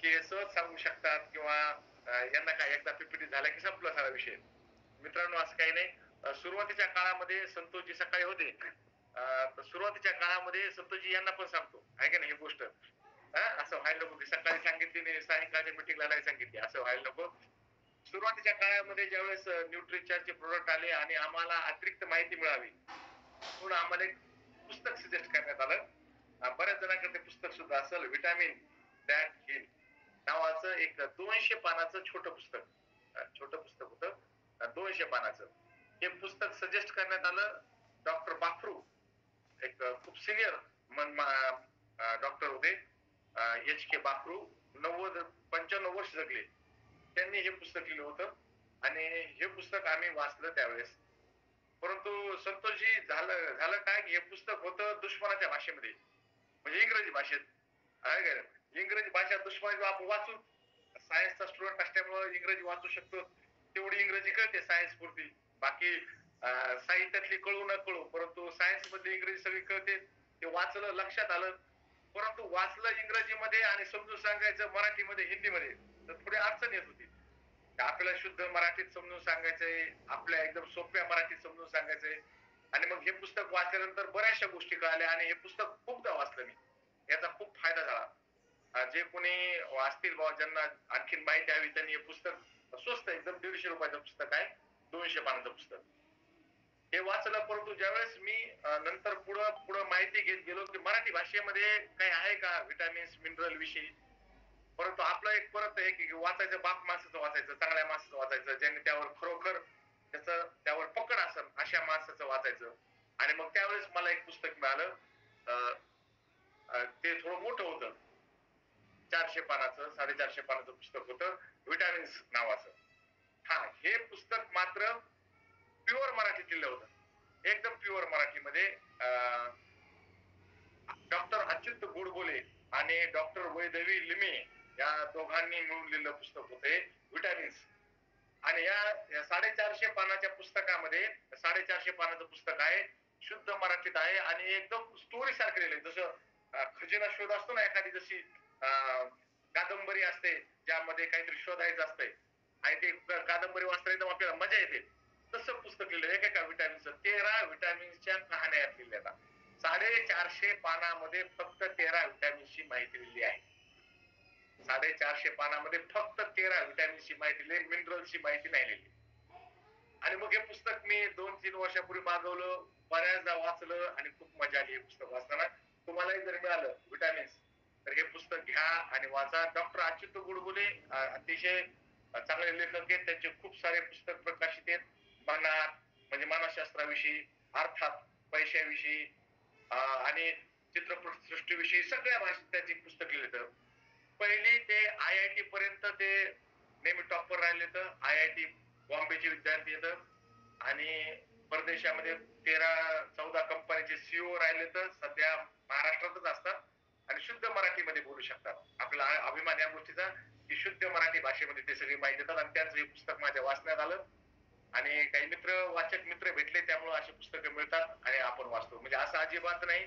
की सहज सांगू शकतात किंवा यांना काय एकदा पीपीटी झाला की संपला सगळा विषय. मित्रांनो असं काही नाही. सुरुवातीच्या काळामध्ये संतोषजी सकाळी होते. तर सुरुवातीच्या काळामध्ये संतोषजी यांना पण सांगतो, आहे का नाही ही गोष्ट. असं व्हायला नको की सकाळी सांगितली आणि सायंकाळच्या मीटिंगला नाही सांगितली, असं व्हायला नको. सुरुवातीच्या काळामध्ये ज्यावेळेस न्यूट्रिचरचे प्रोडक्ट आले आणि आम्हाला अतिरिक्त माहिती मिळावी, म्हणून आम्हाला एक पुस्तक सजेस्ट करण्यात आलं. बऱ्याच जणांकडे ते पुस्तक सुद्धा असेल, व्हिटॅमिन दॅट हील नावाचं एक 200 पानाचं छोटं पुस्तक. छोटं पुस्तक होतं. 200 पानाचं. हे पुस्तक सजेस्ट करण्यात आलं. डॉक्टर बाफरू एक खूप सिनियर डॉक्टर होते. एच के बाफरू 95 वर्ष जगले. त्यांनी हे पुस्तक लिहिलं होतं आणि हे पुस्तक आम्ही वाचलं त्यावेळेस. परंतु संतोषजी झालं झालं काय की हे पुस्तक होतं दुश्मनाच्या भाषेमध्ये, म्हणजे इंग्रजी भाषेत. आहे का नाही? इंग्रजी भाषा दुश्मनाची आपण वाचू. सायन्सचा स्टुडंट असल्यामुळे इंग्रजी वाचू शकतो. तेवढी इंग्रजी कळते सायन्स पुरती. बाकी साहित्यातली कळू न कळू, परंतु सायन्स मध्ये इंग्रजी सगळी कळते. ते वाचलं, लक्षात आलं. परंतु वाचलं इंग्रजीमध्ये आणि समजून सांगायचं मराठीमध्ये, हिंदीमध्ये, तर थोडी अडचण येत होती. आपल्याला शुद्ध मराठीत समजून सांगायचंय, आपल्या एकदम सोप्या मराठीत समजून सांगायचंय. आणि मग हे पुस्तक वाचल्यानंतर बऱ्याचशा गोष्टी कळाल्या आणि हे पुस्तक खूपदा वाचलं मी. याचा खूप फायदा झाला. जे कोणी वाचतील बाबा ज्यांना आणखीन माहिती हवी त्यांनी हे पुस्तक स्वस्त एकदम ₹150 पुस्तक आहे. 200 पानाचं पुस्तक. हे वाचलं. परंतु ज्यावेळेस मी नंतर पुढं पुढं माहिती घेत गेलो की मराठी भाषेमध्ये काही आहे का व्हिटॅमिन्स, मिनरल विषयी. परंतु आपलं एक परत आहे की वाचायचं बाप माणसाचं वाचायचं, चांगल्या माणसाचं वाचायचं, ज्यांनी त्यावर खरोखर त्याचं त्यावर पकड असेल अशा माणसाचं वाचायचं. आणि मग त्यावेळेस मला एक पुस्तक मिळालं. अ, ते थोडं मोठं होतं. 400 पानाचं, 450 पानाचं पुस्तक होतं. व्हिटॅमिन्स नावाचं. हां, हे पुस्तक मात्र प्युअर मराठीत लिहिलं होतं. एकदम प्युअर मराठीमध्ये डॉक्टर अच्युत गोडबोले आणि डॉक्टर वैदवी लिमे या दोघांनी मिळून लिहिलेलं पुस्तक होतं हे व्हिटॅमिन्स. आणि या 450 पानाच्या पुस्तकामध्ये 450 पानाचं पुस्तक आहे. शुद्ध मराठीत आहे आणि एकदम स्टोरी सारखं लिहिलंय. जसं खजिना शोध असतो ना एखादी जशी अ, कादंबरी असते, ज्यामध्ये काहीतरी शोधायचं असतंय आणि ते कादंबरी वाचता एकदम आपल्याला मजा येते. तसं पुस्तक लिहिलं एकेका व्हिटॅमिनचं. 13 व्हिटॅमिन्सच्या कहाण्या आहेत लिहिलेल्या. 450 पानामध्ये फक्त 13 व्हिटॅमिन्सची माहिती लिहिली आहे. 450 पानामध्ये फक्त 13 व्हिटॅमिन्सची माहिती लिहिली, मिनरलची माहिती नाही लिहिली. आणि मग हे पुस्तक मी 2-3 वर्षापूर्वी मागवलं, बऱ्याचदा वाचलं आणि खूप मजा आली हे पुस्तक वाचताना. तुम्हालाही जर मिळालं व्हिटॅमिन्स तर हे पुस्तक घ्या आणि वाचा. डॉक्टर अच्युत गुडगुले अतिशय चांगले लेखक आहेत. त्यांचे खूप सारे पुस्तक प्रकाशित आहेत. मनात म्हणजे मानसशास्त्राविषयी, अर्थात पैशाविषयी आणि चित्रपट सृष्टीविषयी सगळ्या भाषेत त्याची पुस्तक लिहिलं. पहिली ते IIT पर्यंत ते नेहमी टॉपवर राहिले. तर IIT बॉम्बेचे विद्यार्थी येतं आणि परदेशामध्ये 13-14 कंपनीचे CEO राहिले. तर सध्या महाराष्ट्रातच असतात आणि शुद्ध मराठीमध्ये बोलू शकतात. आपल्याला अभिमान या गोष्टीचा की शुद्ध मराठी भाषेमध्ये ते सगळी माहिती देतात आणि त्यांचं हे पुस्तक माझ्या वाचण्यात आलं. आणि काही वाचक मित्र भेटले त्यामुळे अशी पुस्तकं मिळतात आणि आपण वाचतो. म्हणजे असं अजिबात नाही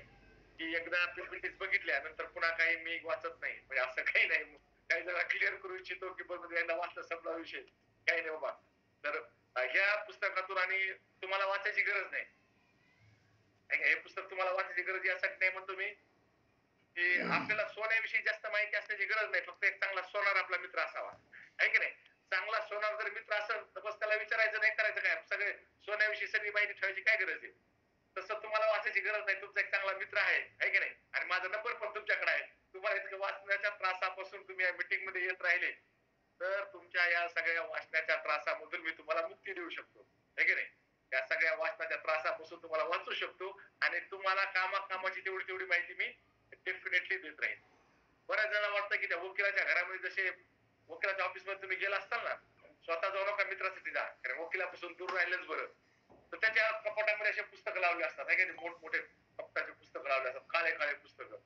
की एकदा पीपीटीच बघितल्या नंतर पुन्हा काही मी वाचत नाही. म्हणजे असं काही नाही. काही जरा क्लिअर करू इच्छितो की बघ एकदा वाचलं संपला विषय. काही नाही बाबा. तर ह्या पुस्तकातून आणि तुम्हाला वाचायची गरज नाही. हे पुस्तक तुम्हाला वाचायची गरज यासाठी नाही म्हणतो मी, की आपल्याला सोन्याविषयी जास्त माहिती असण्याची गरज नाही. फक्त एक चांगला सोनार आपला मित्र असावा. आहे की नाही? चांगला सोनार जर मित्र असेल तर बस त्याला विचारायचं नाही, करायचं काय. सगळे सोन्याविषयी सगळी माहिती ठेवायची काय गरज आहे? तसं तुम्हाला वाचायची गरज नाही. तुमचा एक चांगला मित्र आहे की नाही? आणि माझा नंबर पण तुमच्याकडे आहे. तुम्हाला इतकं वाचण्याच्या त्रासापासून तुम्ही या मीटिंगमध्ये येत राहिले, तर तुमच्या या सगळ्या वाचण्याच्या त्रासामधून मी तुम्हाला मुक्ती देऊ शकतो. आहे की नाही? या सगळ्या वाचण्याच्या त्रासापासून तुम्हाला वाचू शकतो आणि तुम्हाला कामाची तेवढी माहिती मी डेफिनेटली देत राहील. बऱ्याच जणांना वाटतं की त्या वकिलाच्या घरामध्ये जसे वकिलाच्या ऑफिसमध्ये तुम्ही गेला असताल ना, स्वतः जाऊ नका मित्रासाठी जा. कारण वकिलापासून दूर राहिलंच बरं. तर त्याच्या कपाटामध्ये असे पुस्तकं लावली असतात. आहे की नाही? मोठमोठे कप्पाचे पुस्तकं लावले असतात. काळे पुस्तकं.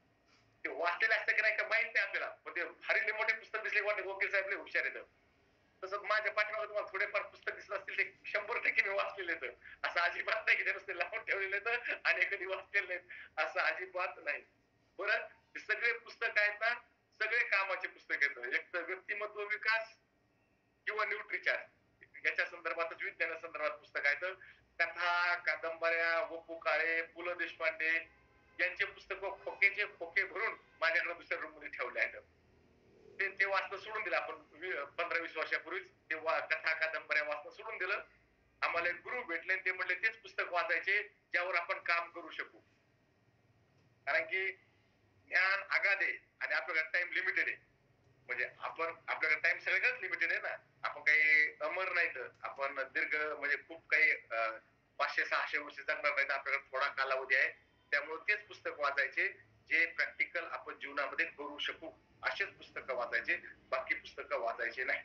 ते वाचलेले असतं की नाही का माहित नाही आपल्याला. पण ते भारी लय मोठे पुस्तक दिसले वाटते वकील साहेब लय हुशार आहेत. तसंच माझ्या पाठीमागे तुम्हाला थोडेफार पुस्तक दिसत असतील ते 100% मी वाचलेले आहेत. असं अजिबात नाही की ते नुसते लावून ठेवलेले आहेत आणि कधी वाचलेले नाहीत. असं अजिबात नाही. बरं, हे सगळे पुस्तक आहेत ना, सगळे कामाचे पुस्तक आहेत. न्यूट्रिचार्ज याच्या संदर्भातच विज्ञाना संदर्भात पुस्तक आहे. तर कथा, कादंबऱ्या, वपू काळे, पु ल देशपांडे यांचे पुस्तकं खोकेचे खोके भरून माझ्याकडे दुसऱ्या रूम मध्ये ठेवले आहेत. ते वाचणं सोडून दिलं आपण 15-20 वर्षापूर्वीच ते कथा कादंबऱ्या वाचणं सोडून दिलं. आम्हाला एक गुरु भेटले ते म्हणले तेच पुस्तक वाचायचे ज्यावर आपण काम करू शकू. कारण की ज्ञान आगाध आहे आणि आपल्याकडे टाइम लिमिटेड आहे. म्हणजे आपण आपल्याकडे टाइम सगळ्याच लिमिटेड आहे ना. आपण काही अमर नाही तर आपण दीर्घ म्हणजे खूप काही 500-600 वर्ष जगणार नाही. आपल्याकडे थोडा कालावधी आहे. त्यामुळे तेच पुस्तक वाचायचे जे प्रॅक्टिकल आपण जीवनामध्ये करू शकू. असेच पुस्तकं वाचायचे, बाकी पुस्तकं वाचायचे नाही.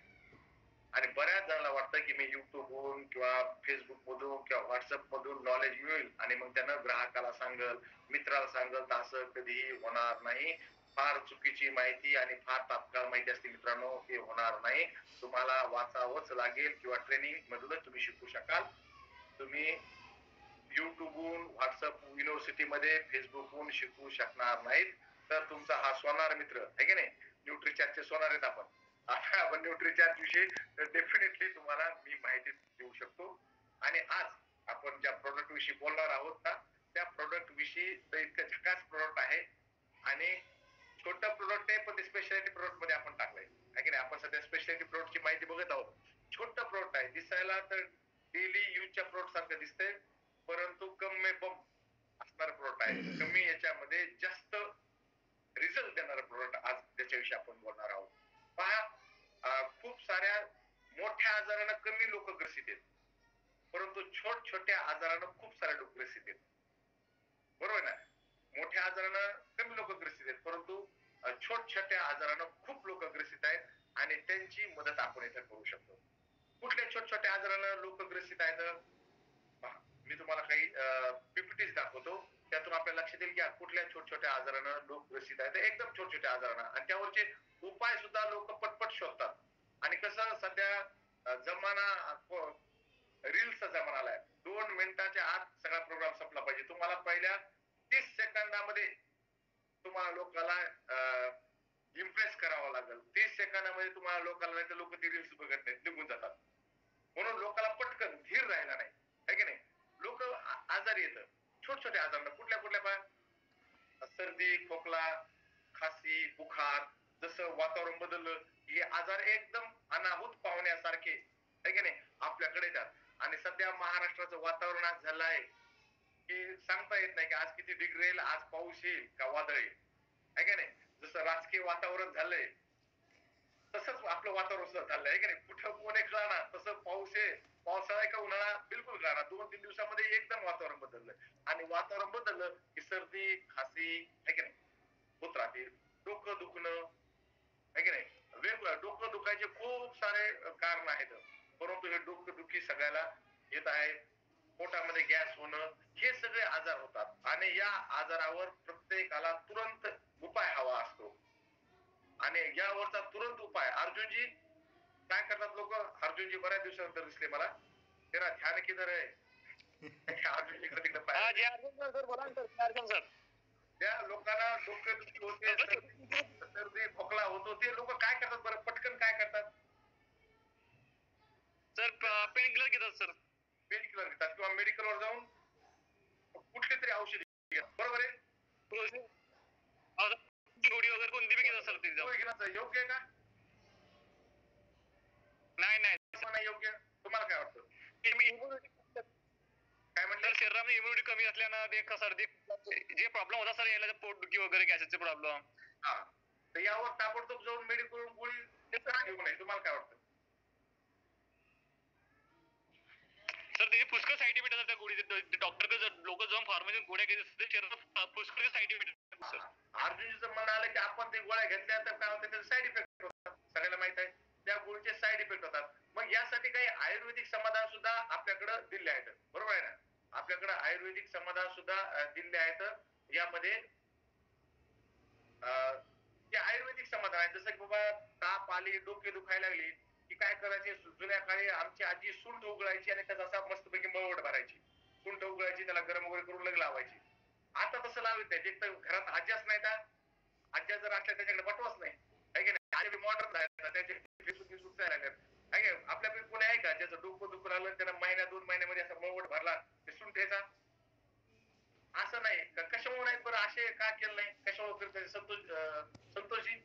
आणि बऱ्याच जणांना वाटतं की मी युट्यूबवरून किंवा फेसबुक मधून किंवा व्हॉट्सअप मधून नॉलेज मिळेल आणि मग त्यानं ग्राहकाला सांगल, मित्राला सांगल, तर असं कधीही होणार नाही. फार चुकीची माहिती आणि फार तात्काळ माहिती असते मित्रांनो, हे होणार नाही. तुम्हाला वाचावंच लागेल किंवा ट्रेनिंग मधूनच तुम्ही शिकू शकाल. तुम्ही युट्यूबहून, व्हॉट्सअप युनिव्हर्सिटीमध्ये, फेसबुकहून शिकू शकणार नाहीत. तर तुमचा हा सोनार मित्र आहे की नाही, न्यूट्रिचार्जचे सोनार आहेत आपण. आता आपण न्यूट्रिचार्ज विषयी डेफिनेटली तुम्हाला मी माहिती देऊ शकतो. आणि आज आपण ज्या प्रोडक्ट विषयी बोलणार आहोत ना, त्या प्रोडक्ट विषयी इतकं झकास प्रोडक्ट आहे आणि छोटं प्रोडक्ट आहे, पण ते स्पेशालिटी प्रोडक्ट मध्ये आपण टाकलंय आहे की नाही. आपण सध्या स्पेशालिटी प्रोडक्टची माहिती बघत आहोत. छोटं प्रोडक्ट आहे, दिसायला तर डेली यूजच्या प्रोडक्ट सारखं दिसतंय, परंतु कम में बम असणारं प्रोडक्ट आहे. कमी याच्यामध्ये जास्त रिझल्ट देणारं प्रोडक्ट आज त्याच्याविषयी आपण बोलणार आहोत. पहा, खूप साऱ्या मोठ्या आजारानं कमी लोक ग्रसित आहेत, परंतु छोट्या आजारानं खूप सारे लोक ग्रसित आहेत. बरोबर ना. मोठ्या आजारानं कमी लोक ग्रसित आहेत, परंतु छोट्या आजारानं खूप लोक ग्रसित आहेत आणि त्यांची मदत आपण इथे करू शकतो. कुठल्या छोट्या आजारानं लोक ग्रसित आहेत? मी तुम्हाला काही पीपीटीज दाखवतो, त्यातून आपल्याला लक्षात येईल की कुठल्या छोट्या आजारानं लोक ग्रसित आहेत. एकदम छोट्या आजारानं, आणि त्यावरचे उपाय सुद्धा लोक पटपट शोधतात. आणि कसं सध्या जमाना रील्सचा जमाना आलाय. 2 मिनिटाच्या आत सगळा प्रोग्राम संपला पाहिजे. तुम्हाला पहिल्या 30 सेकंदामध्ये तुम्हाला लोकांना इम्प्रेस करावं लागेल. 30 सेकंदामध्ये तुम्हाला लोकांना, नाही तर लोक ती रील्स बघत नाहीत, निघून जातात. म्हणून लोकांना पटकन धीर राहिला नाही, है की नाही. लोक आजारी येतं छोट्या आजारांना. कुठल्या पा सर्दी, खोकला, खासी, बुखार, जसं वातावरण बदललं हे आजार एकदम अनाहूत पाहुण्यासारखे है की नाही आपल्याकडे येतात. आणि सध्या महाराष्ट्राचं वातावरण आज झालं आहे की सांगता येत नाही की आज किती डिग्री येईल, आज पाऊस येईल का वादळ येईल, है की नाही. जसं राजकीय वातावरण झालंय तसंच आपलं वातावरण सुद्धा झालंय, है की नाही. कुठं कोण एक ना तसं पाऊस आहे, पावसाळा का उन्हाळा बिलकुल कळणार. 2-3 दिवसामध्ये एकदम वातावरण बदललं. आणि वातावरण बदललं की सर्दी, खासी, है की नाही, होत राहते. डोकं दुखणं, है की नाही. वेगवेगळं डोकं दुखायचे खूप सारे कारण आहेत, परंतु हे डोकं दुखी सगळ्याला येत आहे. पोटामध्ये गॅस होणं, हे सगळे आजार होतात. आणि या आजारावर प्रत्येकाला तुरंत उपाय हवा असतो. आणि यावरचा तुरंत उपाय अर्जुनजी काय करतात लोक. अर्जुनजी बऱ्याच दिवसानंतर दिसले मला. तेरा ध्यान किधर आहे. अर्जुनजी कडे तिकडे पाहिजे. त्या लोकांना डोकेदुखी होते, सर्दी खोकला होतो, ते लोक काय करतात बरं, पटकन काय करतात सर? पेन किलर घेतात सर. पेन किलर घेतात किंवा मेडिकलवर जाऊन कुठली तरी औषधी घेतात. बरोबर आहे. गोळी वगैरे कोणती बी घेतात सर. ती योग्य आहे का? नाही योग्य. तुम्हाला काय वाटतं? काय म्हणलं? शरीरामध्ये इम्युनिटी कमी असल्यानं ते सर्दी जे प्रॉब्लेम होता सर, याला पोटदुखी वगैरे गॅसचे प्रॉब्लेम. हा, तर यावर ताबडतोब जाऊन मेडिकल गोळी घेऊ नये. तुम्हाला काय वाटतं? सर त्याचे पुष्कळ साईड इफेक्ट असतात त्या गोळीचे. डॉक्टर लोक जाऊन फार्मसी गोळ्या घेतात, शरीरात पुष्कळ साईड इफेक्ट. अर्जुनजीचं म्हणणं आलं की आपण ते गोळ्या घेतल्या तर काय होतं, त्याचे साईड इफेक्ट होतात. सगळ्याला माहित आहे त्या गोळीचे साईड इफेक्ट होतात. मग यासाठी काही आयुर्वेदिक समाधान सुद्धा आपल्याकडे दिले आहेत. बरोबर आहे ना. आपल्याकडे आयुर्वेदिक समाधान सुद्धा दिले आहेत. यामध्ये जे आयुर्वेदिक समाधान आहे, जसं की बाबा ताप आली, डोके दुखायला लागली की काय करायचे, जुन्या काळी आमची आजी सुंठ उगळायची आणि त्याचा असा मस्तपैकी मळवट भरायची. सुंठ उगळायची, त्याला गरम वगैरे करून लग लावायची. आता तसं लावत नाही. एक तर घरात आज्याच नाही का, आज्या जर असल्या त्याच्याकडे बटवाच नाही, है की नाही. मॉडर्न आहे, त्याचे फेसबुक लागतात, है की काय आपल्यापैकी कोणी आहे का ज्याचं डोकं दुखू लागलं त्याला महिन्या 2 महिन्यामध्ये असा मळवट भरला ते सुंठेचा? असं नाही. कशामुळे नाही बरं असे का केलं नाही? कशामुळे करतात संतोषजी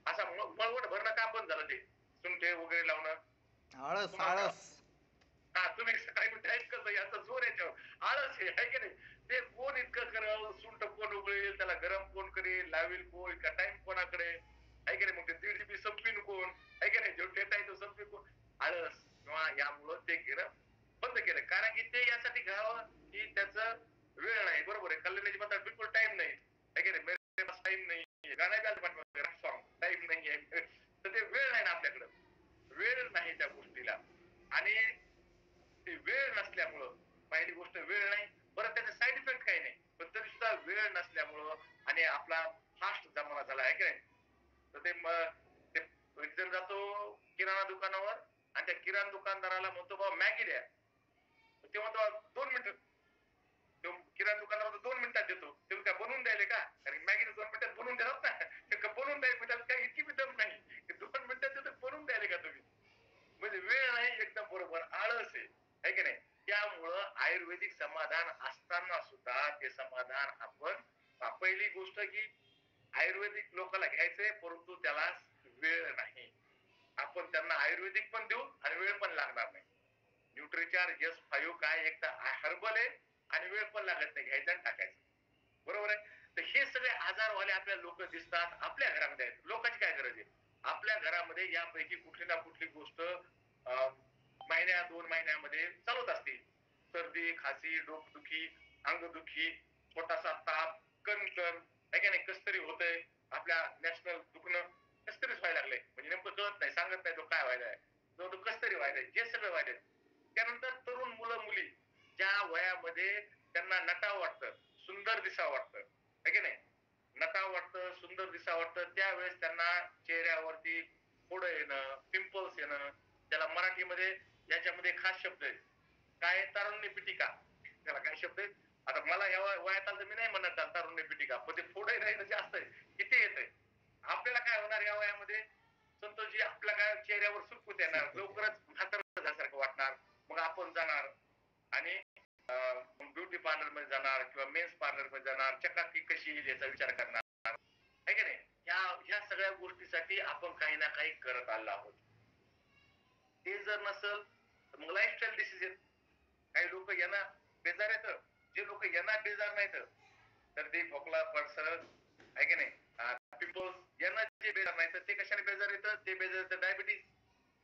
असा मळवट भरणं का बंद झालं ते? सुंठे वगैरे लावणं? आळस तुम्हाला काय आळस. वाटतं? हा तुम्ही सकाळी टाईप करता याचा जोर याच्यावर. आळस आहे की नाही? ते कोण इतकं करावं, सुंठ कोण उघडेल, त्याला गरम कोण करेल, लावेल कोण, का टाइम कोणाकडे आहे की नाही? मग ते 1.5 GB संपवीन कोण आहे की नाही? जो डेटा आहे तो संपवीन कोण? आळस किंवा यामुळं ते घेणं बंद केलं. कारण की ते यासाठी घ्यावं की त्याचं वेळ नाही. बरोबर आहे. कल्याणची म्हणतात बिलकुल टाइम नाही आहे की नाही? मेरे पास टाइम नाही. गाणं बी आलं सॉन्ग टाइम नाही आहे. तर ते वेळ नाही ना आपल्याकडं. वेळ नाही त्या गोष्टीला आणि ते वेळ नसल्यामुळं पहिली गोष्ट वेळ नाही. बरं त्याचे साईड इफेक्ट काही नाही. पण तरी सुद्धा वेळ नसल्यामुळं आणि आपला फास्ट जमाना झाला आहे की नाही? तर ते एक जण जातो किराणा दुकानावर आणि त्या किराणा दुकानदाराला म्हणतो बाबा मॅगी द्या. ते म्हणतो 2 मिनिटं. तो किराणा दुकानदार 2 मिनिटात देतो. तुम्ही काय बनवून द्यायले का? कारण मॅगी 2 मिनिटात बनवून देतात ना. ते का बनवून द्यायला म्हणजे काही इतकी बी दम नाही. 2 मिनिटात देतो बनवून द्यायले का तुम्ही? म्हणजे वेळ नाही एकदम बरोबर आळस आहे की नाही? त्यामुळं आयुर्वेदिक समाधान असताना सुद्धा ते समाधान आपण पहिली गोष्ट की आयुर्वेदिक लोकांना घ्यायचंय परंतु त्याला वेळ नाही. आपण त्यांना आयुर्वेदिक पण देऊ आणि वेळ पण लागणार नाही. न्यूट्रिचार्ज S5 काय एक तर हर्बल आहे आणि वेळ पण लागत नाही घ्यायचं आणि टाकायचं. बरोबर आहे? तर हे सगळे आजारवाले आपल्याला लोक दिसतात आपल्या घरामध्ये आहेत. लोकांची काय गरज आहे? आपल्या घरामध्ये यापैकी कुठली ना कुठली गोष्ट महिन्या 2 महिन्यामध्ये चालत असते. सर्दी, खासी, डोकदुखी, अंगदुखी, छोटासा ताप, कणकण आहे का नाही? कसतरी होतंय. आपल्या नॅशनल दुखणं कसतरीच व्हायला लागलंय. म्हणजे नेमकं कळत नाही, सांगत नाही तो काय व्हायलाय. तो कसतरी व्हायलाय. हे सगळं व्हायलंय. त्यानंतर तरुण मुलं-मुली ज्या वयामध्ये त्यांना नटावं वाटतं, सुंदर दिसावं वाटतं, आहे की नाही? नटावं वाटतं, सुंदर दिसावं वाटतं, त्यावेळेस त्यांना चेहऱ्यावरती फोडं येणं, पिंपल्स येणं, त्याला मराठीमध्ये याच्यामध्ये खास शब्द आहे. काय तारुण्य पिटिका. त्याला काय शब्द आहे? आता मला या वयात आलं तर मी नाही म्हणत तारुण्य पिटिका. पण ते फोडं येणं जास्त आहे. किती येतंय? आपल्याला काय होणार या वयामध्ये? संतोषजी आपल्या काय चेहऱ्यावर सुरकुत येणार, सुरकुत्या. लवकरच म्हातारं झाल्यासारखं वाटणार. मग आपण जाणार आणि ब्युटी पार्लर मध्ये जाणार किंवा मेन्स पार्लर मध्ये जाणार, चकाकी कशी येईल याचा विचार करणार आहे की नाही? ह्या सगळ्या गोष्टीसाठी आपण काही ना काही करत आलो आहोत. ते जर नसल तर मग लाईफस्टाईल डिसीज आहेत. काही लोक यांना बेजार येतं, जे लोक यांना बेजार नाहीत तर ते खोकला पडसं आहे की नाही? पिंपल्स यांना जे बेजार नाही तर ते कशाने बेजार येतं? ते बेजार येतं diabetes,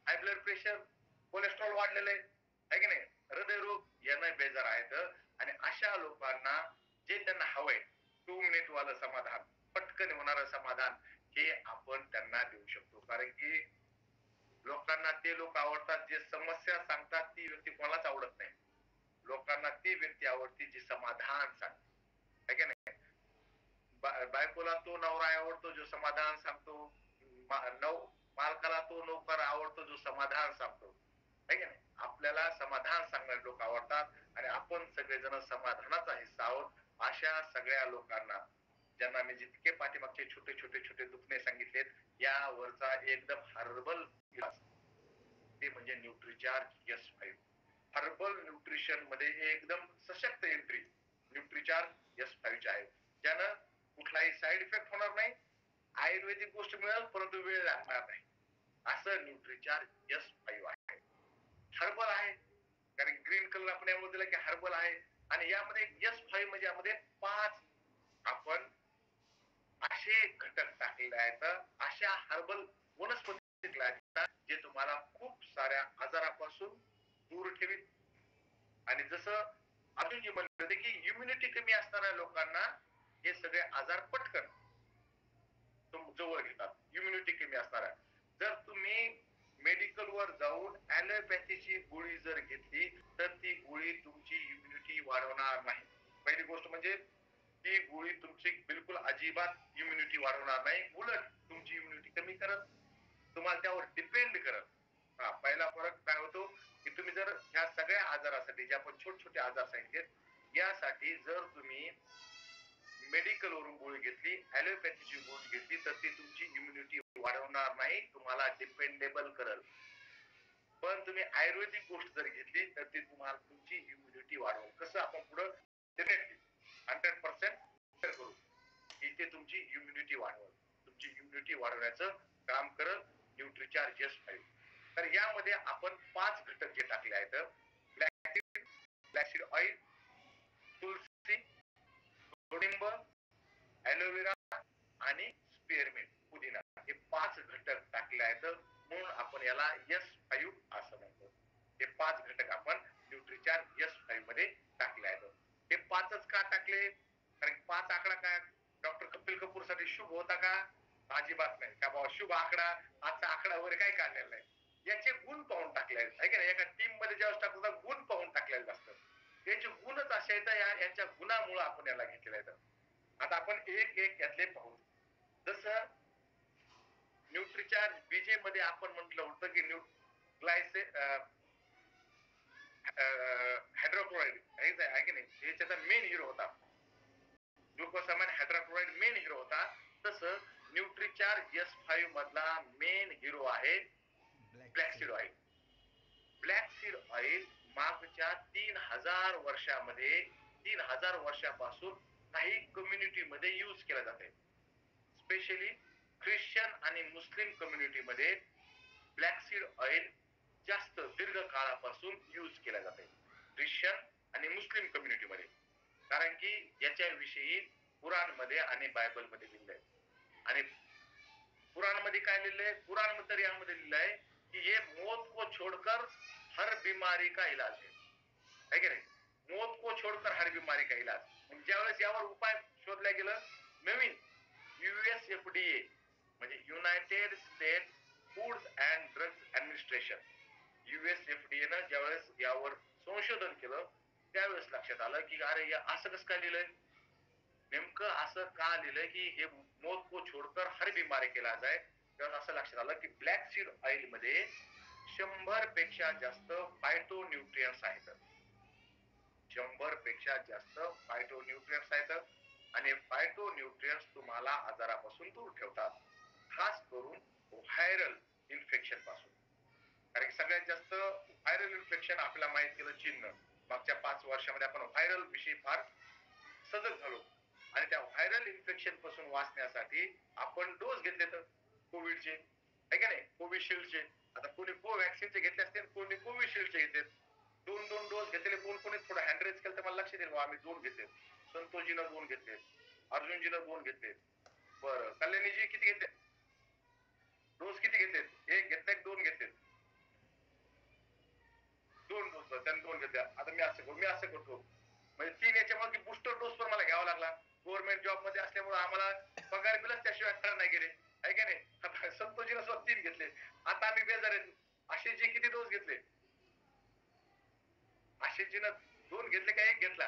high blood pressure, cholesterol वाढलेलं आहे की नाही? हृदयरोग यांना बेजार आहेत. आणि अशा लोकांना जे त्यांना हवंय 2 मिनिट वालं समाधान, पटकन होणारं समाधान हे आपण त्यांना देऊ शकतो. कारण की लोकांना ते लोक आवडतात जे समस्या सांगतात ती व्यक्ती कोणालाच आवडत नाही. लोकांना ती व्यक्ती आवडते जी समाधान सांगते. है की नाही? बायकोला तो नवरा आवडतो जो समाधान सांगतो. मालकाला तो नोकर आवडतो जो समाधान सांगतो. है की नाही? आपल्याला समाधान सांगणारे लोक आवडतात आणि आपण सगळेजण समाधानाचा हिस्सा आहोत. अशा सगळ्या लोकांना ज्यांना मी जितके पाठीमागचे छोटे छोटे छोटे दुखणे सांगितलेत यावरचा एकदम हर्बल इलाज ते म्हणजे न्यूट्रिचार्ज S5. हर्बल न्यूट्रिशन मध्ये एकदम सशक्त एंट्री न्यूट्रिचार्ज S5 ची आहे. ज्यानं कुठलाही साईड इफेक्ट होणार नाही, आयुर्वेदिक गोष्ट मिळेल परंतु वेळ लागणार नाही. असं न्यूट्रिचार्ज S5 आहे. हर्बल आहे कारण ग्रीन कलर आपण यामुळे दिला की हर्बल आहे आणि यामध्ये S5 म्हणजे यामध्ये 5 आपण असे घटक टाकलेले आहेत, अशा हर्बल वनस्पती आहेत जे तुम्हाला खूप साऱ्या आजारापासून दूर ठेवील. आणि जसं अजून जे म्हणलं होते की इम्युनिटी कमी असणाऱ्या लोकांना हे सगळे आजार पटकन जवळ घेतात. इम्युनिटी कमी असणाऱ्या जर तुम्ही मेडिकल वर जाऊन ॲलोपॅथीची गोळी जर घेतली तर ती गोळी तुमची इम्युनिटी वाढवणार नाही. पहिली गोष्ट म्हणजे ती गोळी तुमची बिलकुल अजिबात इम्युनिटी वाढवणार नाही, उलट तुमची इम्युनिटी कमी करत, तुम्हाला त्यावर डिपेंड करत. हा पहिला फरक काय होतो की तुम्ही जर ह्या सगळ्या आजारासाठी जे आपण छोटे छोटे आजार सांगितले यासाठी जर तुम्ही मेडिकल वरून गोळी घेतली, ॲलोपॅथीची गोळी घेतली तर ती तुमची इम्युनिटी वाढवणार नाही, तुम्हाला डिपेंडेबल करल. पण तुम्ही आयुर्वेदिक गोष्ट जर घेतली तर ती तुम्हाला तुमची इम्युनिटी वाढवेल. कसं आपण पुढं डेफिनेटली 100% करू की ते तुमची इम्युनिटी वाढवेल. तुमची इम्युनिटी वाढवण्याचं काम करत न्यूट्रिचार्ज S5. तर यामध्ये आपण 5 घटक जे टाकले आहेत, फ्लॅक्सीड ऑइल, तुलसी, कडुलिंब, ॲलोवेरा आणि स्पेअरमिंट, पुदिना, हे 5 घटक टाकले आहेत. म्हणून आपण याला S5 असं म्हणतो. हे 5 घटक आपण न्यूट्रिचार्ज S5 मध्ये टाकले आहेत. हे 5च का टाकले? कारण 5 आकडा काय डॉक्टर कपिल कपूर साठी शुभ होता का? अजिबात नाही. का बाबा शुभ आकडा, आजचा आकडा वगैरे काही काढलेला नाही. याचे गुण पाहून टाकले आहेत, आहे की नाही? एका टीम मध्ये ज्यावेळेस टाकतो गुण पाहून टाकलेले असतात. त्यांचे गुणच असे आहेत, यांच्या गुणामुळे आपण याला घेतलेलं आहे. आता आपण एक एक यातले पाहू. जसं न्यूट्रिचार्ज बीजे मध्ये आपण म्हटलं होतं की ग्लायसे हायड्रोक्लोराईड आहे की नाही, हे त्याचा मेन हिरो होता. ग्लुकोसामाइन हायड्रोक्लोराईड मेन हिरो होता. तसं न्यूट्रिचार्ज S5 मधला मेन हिरो आहे फ्लॅक्सीड ऑइल. फ्लॅक्सीड ऑइल मागच्या 3000 वर्षामध्ये, 3000 वर्षापासून काही कम्युनिटी मध्ये यूज केला जाते. स्पेशली ख्रिश्चन आणि मुस्लिम कम्युनिटी मध्ये फ्लॅक्सीड ऑइल जास्त दीर्घ काळापासून यूज केला जाते. ख्रिश्चन आणि मुस्लिम कम्युनिटी मध्ये. कारण की याच्याविषयी कुराण मध्ये आणि बायबल मध्ये लिहिलंय. आणि कुराण मध्ये काय लिहिलंय? कुराण मध्ये यामध्ये लिहिलंय की ये मौत को छोड़कर हर बीमारी का इलाज है की नाही? मौत को छोड़कर हर बीमारी का इलाज. ज्यावेळेस यावर उपाय शोधला गेलं, नवीन USFDA म्हणजे United state food and drugs administration, USFDA न ज्यावेळेस यावर संशोधन केलं, त्यावेळेस लक्षात आलं की अरे या असं कसं काय लिहिलंय? नेमकं असं का लिहिलंय की हे मौत को छोड़कर हर बीमारी का इलाज आहे? तेव्हा असं लक्षात आलं की ब्लॅक सीड ऑइल मध्ये 100 पेक्षा जास्त फायटो न्यूट्रियन्स आहेत. 100 पेक्षा जास्त फायटो न्यूट्रियन्स आहेत. आणि फायटो न्यूट्रियन्स तुम्हाला आजारापासून दूर ठेवतात, खास करून व्हायरल इन्फेक्शन पासून. कारण सगळ्यात जास्त व्हायरल इन्फेक्शन आपल्याला माहित केलं चीननं. मागच्या 5 वर्षामध्ये आपण व्हायरल विषयी फार सजग झालो. आणि त्या व्हायरल इन्फेक्शन पासून वाचण्यासाठी आपण डोस घेतले तर कोविडचे, आहे का नाही, कोविशिल्डचे. आता कोणी कोवॅक्सिनचे घेतले असते, कोणी कोविशिल्डचे घेतले. 2-2 डोस घेतलेले. कोणी थोडं हँडरेज केलं तर मला लक्ष देईल, आम्ही 2 घेतले. संतोषजीनं 2 घेतले, अर्जुनजीनं 2 घेतले. बरं, कल्याणीजी किती घेतले? डोस किती घेतले? एक घेतले, 2 घेतले? 2 डोस. त्यांनी 2 घेतले. आता मी असं करतो म्हणजे 3 याच्यामध्ये बुस्टर डोस पण मला घ्यावा लागला. गव्हर्नमेंट जॉब मध्ये असल्यामुळे आम्हाला पगार बिलच त्याशिवाय खरं नाही गेले, आहे का नाही? आता संतोषजीनं स्वतः 3 घेतले. आता आम्ही बेजार आहेत. आशिषजी किती डोस घेतले? आशिषजीनं 2 घेतले का 1 घेतला?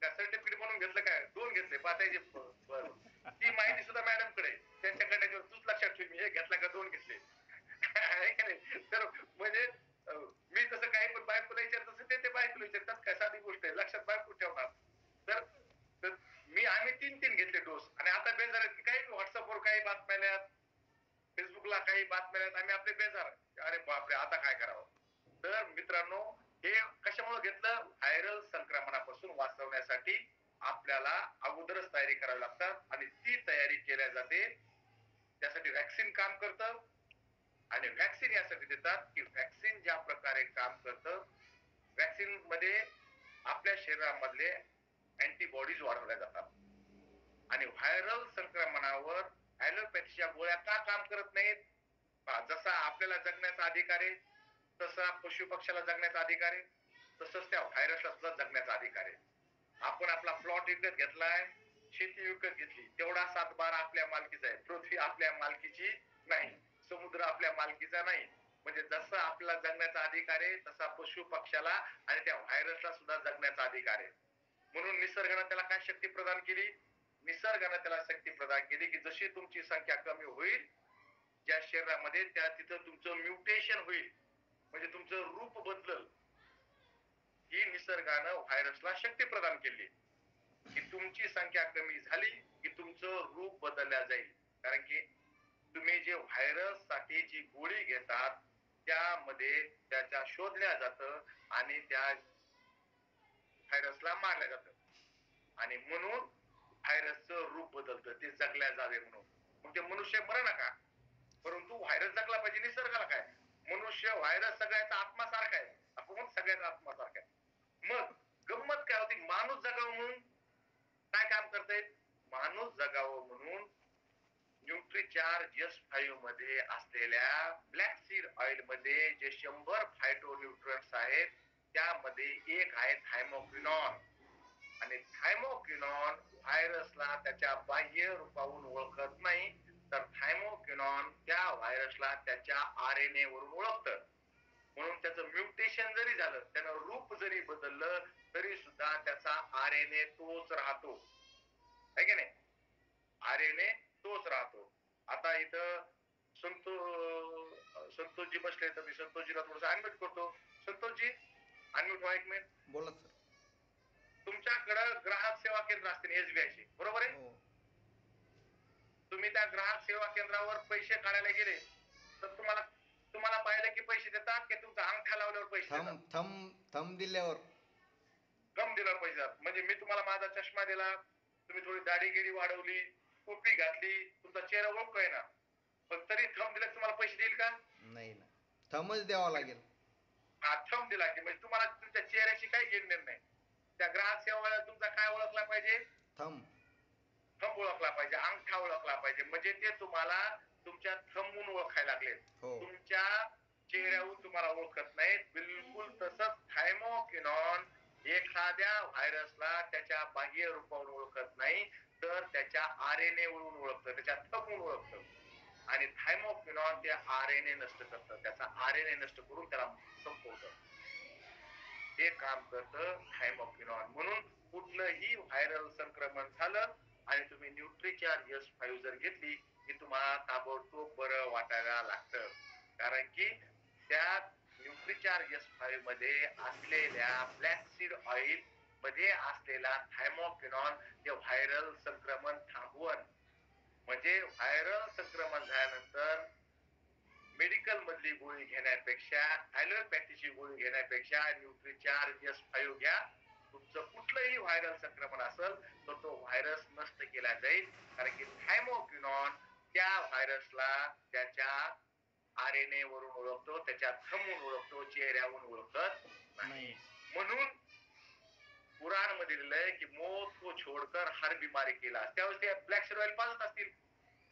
का सर्टिफिकेट म्हणून घेतलं काय? 2 घेतले. पाठायचे. बरं, ती माहिती सुद्धा मॅडम कडे, त्यांच्याकडे तूच लक्षात ठेव, मी 1 घेतला का 2 घेतले. आहे का नाही? तर म्हणजे मी तसं काही पण बायकोला विचारत तसं ते बायकोला विचारतात. काय साधी गोष्ट आहे, लक्षात बायको ठेवणार. तर तर आम्ही 3-3 घेतले डोस. आणि आता बेजार आहेत की काही व्हॉट्सअपवर काही बातम्या आल्यात, फेसबुकला काही बातम्या आल्यात, आम्ही आपले बेजार. अरे बापरे, आता काय करावं? तर मित्रांनो, हे कशामुळे घेतलं? व्हायरल संक्रमणापासून वाचवण्यासाठी आपल्याला अगोदरच तयारी करावी लागतात. आणि ती तयारी केल्या जाते. त्यासाठी व्हॅक्सिन काम करतं. आणि व्हॅक्सिन यासाठी देतात की व्हॅक्सिन ज्या प्रकारे काम करतं, व्हॅक्सिन मध्ये आपल्या शरीरामधले अँटीबॉडीज वाढवल्या जातात. आणि व्हायरल संक्रमणावर ॲलोपॅथीच्या गोळ्या का काम करत नाहीत? जसा आपल्याला जगण्याचा अधिकार आहे, तसा पशु पक्षाला जगण्याचा अधिकार आहे, तसंच त्या व्हायरसला सुद्धा जगण्याचा अधिकार आहे. आपण आपला प्लॉट विकत घेतलाय, शेती विकत घेतली, तेवढा 7-12 आपल्या मालकीचा आहे. पृथ्वी आपल्या मालकीची नाही, समुद्र आपल्या मालकीचा नाही. म्हणजे जसं आपल्याला जगण्याचा अधिकार आहे, तसा पशु पक्षाला आणि त्या व्हायरसला सुद्धा जगण्याचा अधिकार आहे. म्हणून निसर्गाने त्याला काय शक्ती प्रदान केली? निसर्गाने त्याला शक्ती प्रदान केली की जशी तुमची संख्या कमी होईल, ज्या शरीरामध्ये त्या तिथं तुमचं म्युटेशन होईल, म्हणजे तुमचं रूप बदलल. ही निसर्गानं व्हायरसला शक्ती प्रदान केली की तुमची संख्या कमी झाली की तुमचं रूप बदलल्या जाईल. कारण की तुम्ही जे व्हायरस साठी जी गोळी घेतात, त्यामध्ये त्याच्या शोधल्या जातं आणि त्या व्हायरसला मारलं जातं आणि म्हणून व्हायरसचं रूप बदलतं ते जगल्या जावे म्हणून. मग ते मनुष्य मरे नका, परंतु व्हायरस जगला पाहिजे. निसर्गाला काय, मनुष्य व्हायरस सगळ्याचा आत्मा सारखा आहे, आपण सगळ्याचा आत्मा सारखा आहे. मग गंमत काय होती, माणूस जगावं म्हणून काय काम करते, माणूस जगावं म्हणून न्यूट्रीचार्ज S5 मध्ये असलेल्या ब्लॅक सीड ऑइल मध्ये जे 100 फायटो न्यूट्रंट्स आहेत त्यामध्ये एक आहे थायमोक्विनॉन. आणि थायमोक्विनॉन व्हायरसला त्याच्या बाह्य रूपावरून ओळखत नाही, तर थायमोक्विनॉन त्या व्हायरसला त्याच्या RNA वरून ओळखतं. म्हणून त्याचं म्युटेशन जरी झालं, त्यानं रूप जरी बदललं तरी सुद्धा त्याचा RNA तोच राहतो, है की नाही. RNA तोच राहतो. आता इथं संतोषजी बसले, तर मी संतोषजीला थोडस अनम्यूट करतो. संतोषजी अनम्यूट व्हा एक मिनिट. बोला सर. तुमच्याकडं ग्राहक सेवा केंद्र असते SBI चे, बरोबर आहे. हो. तुम्ही त्या ग्राहक सेवा केंद्रावर पैसे काढायला गेले तर तुम्हाला तुम्हाला पाहिलं की पैसे देतात की तुमचा अंगठा लावल्यावर पैसे देतात? थंब दिल्यावर. थंब दिल्यावर पैसे देतात. म्हणजे मी तुम्हाला माझा चष्मा दिला, तुम्ही थोडी दाढीगिरी वाढवली, टोपी घातली, तुमचा चेहरा ओळखतोय ना, पण तरी थंब दिला तुम्हाला पैसे देईल का? नाही ना, थंबच द्यावा लागेल. हा, थंब दिला की म्हणजे तुम्हाला तुमच्या चेहऱ्याशी काही घेणं नाही. त्या ग्राहक सेवा तुमचा काय ओळखला पाहिजे, थंब. थंब ओळखला पाहिजे, अंगठा ओळखला पाहिजे. म्हणजे ते तुम्हाला तुमच्या थंबून ओळखायला लागले, तुमच्या चेहऱ्याहून तुम्हाला ओळखत नाहीत. बिलकुल तसंच थायमोक्विनॉन एखाद्या व्हायरसला त्याच्या बाह्य रूपावरून ओळखत नाही, तर त्याच्या RNA वरून ओळखतं, त्याच्या थंबून ओळखतं. आणि थायमोक्विनॉन ते RNA नष्ट करतं, त्याचा RNA नष्ट करून त्याला संपवतं. हे काम करतं थायमोक्विनॉन. म्हणून कुठलंही व्हायरल संक्रमण झालं आणि तुम्ही न्यूट्रीचार्ज S5 जर घेतली की तुम्हाला ताबडतोब बरं वाटायला लागतं, कारण की त्या न्यूट्रीचार्ज S5 मध्ये असलेल्या ब्लॅक सीड ऑइल मध्ये असलेला थायमोक्विनॉन ते व्हायरल संक्रमण थांबवण. म्हणजे व्हायरल संक्रमण झाल्यानंतर मेडिकल मधली गोळी घेण्यापेक्षा, ॲलोपॅथीची गोळी घेण्यापेक्षा न्यूट्रीचार्ज S5 घ्या. तुमचं कुठलंही व्हायरल संक्रमण असेल तर तो व्हायरस नष्ट केला जाईल, कारण की थायमोक्विनॉन त्या व्हायरसला त्याच्या RNA वरून ओळखतो, त्याच्या थंबून ओळखतो, चेहऱ्यावरून ओळखत नाही. म्हणून कुराण मध्ये लिहिलंय की मौत को छोडकर हर बीमारी केला. त्यावेळेस ते ब्लॅक सीड ऑइल पाजत असतील,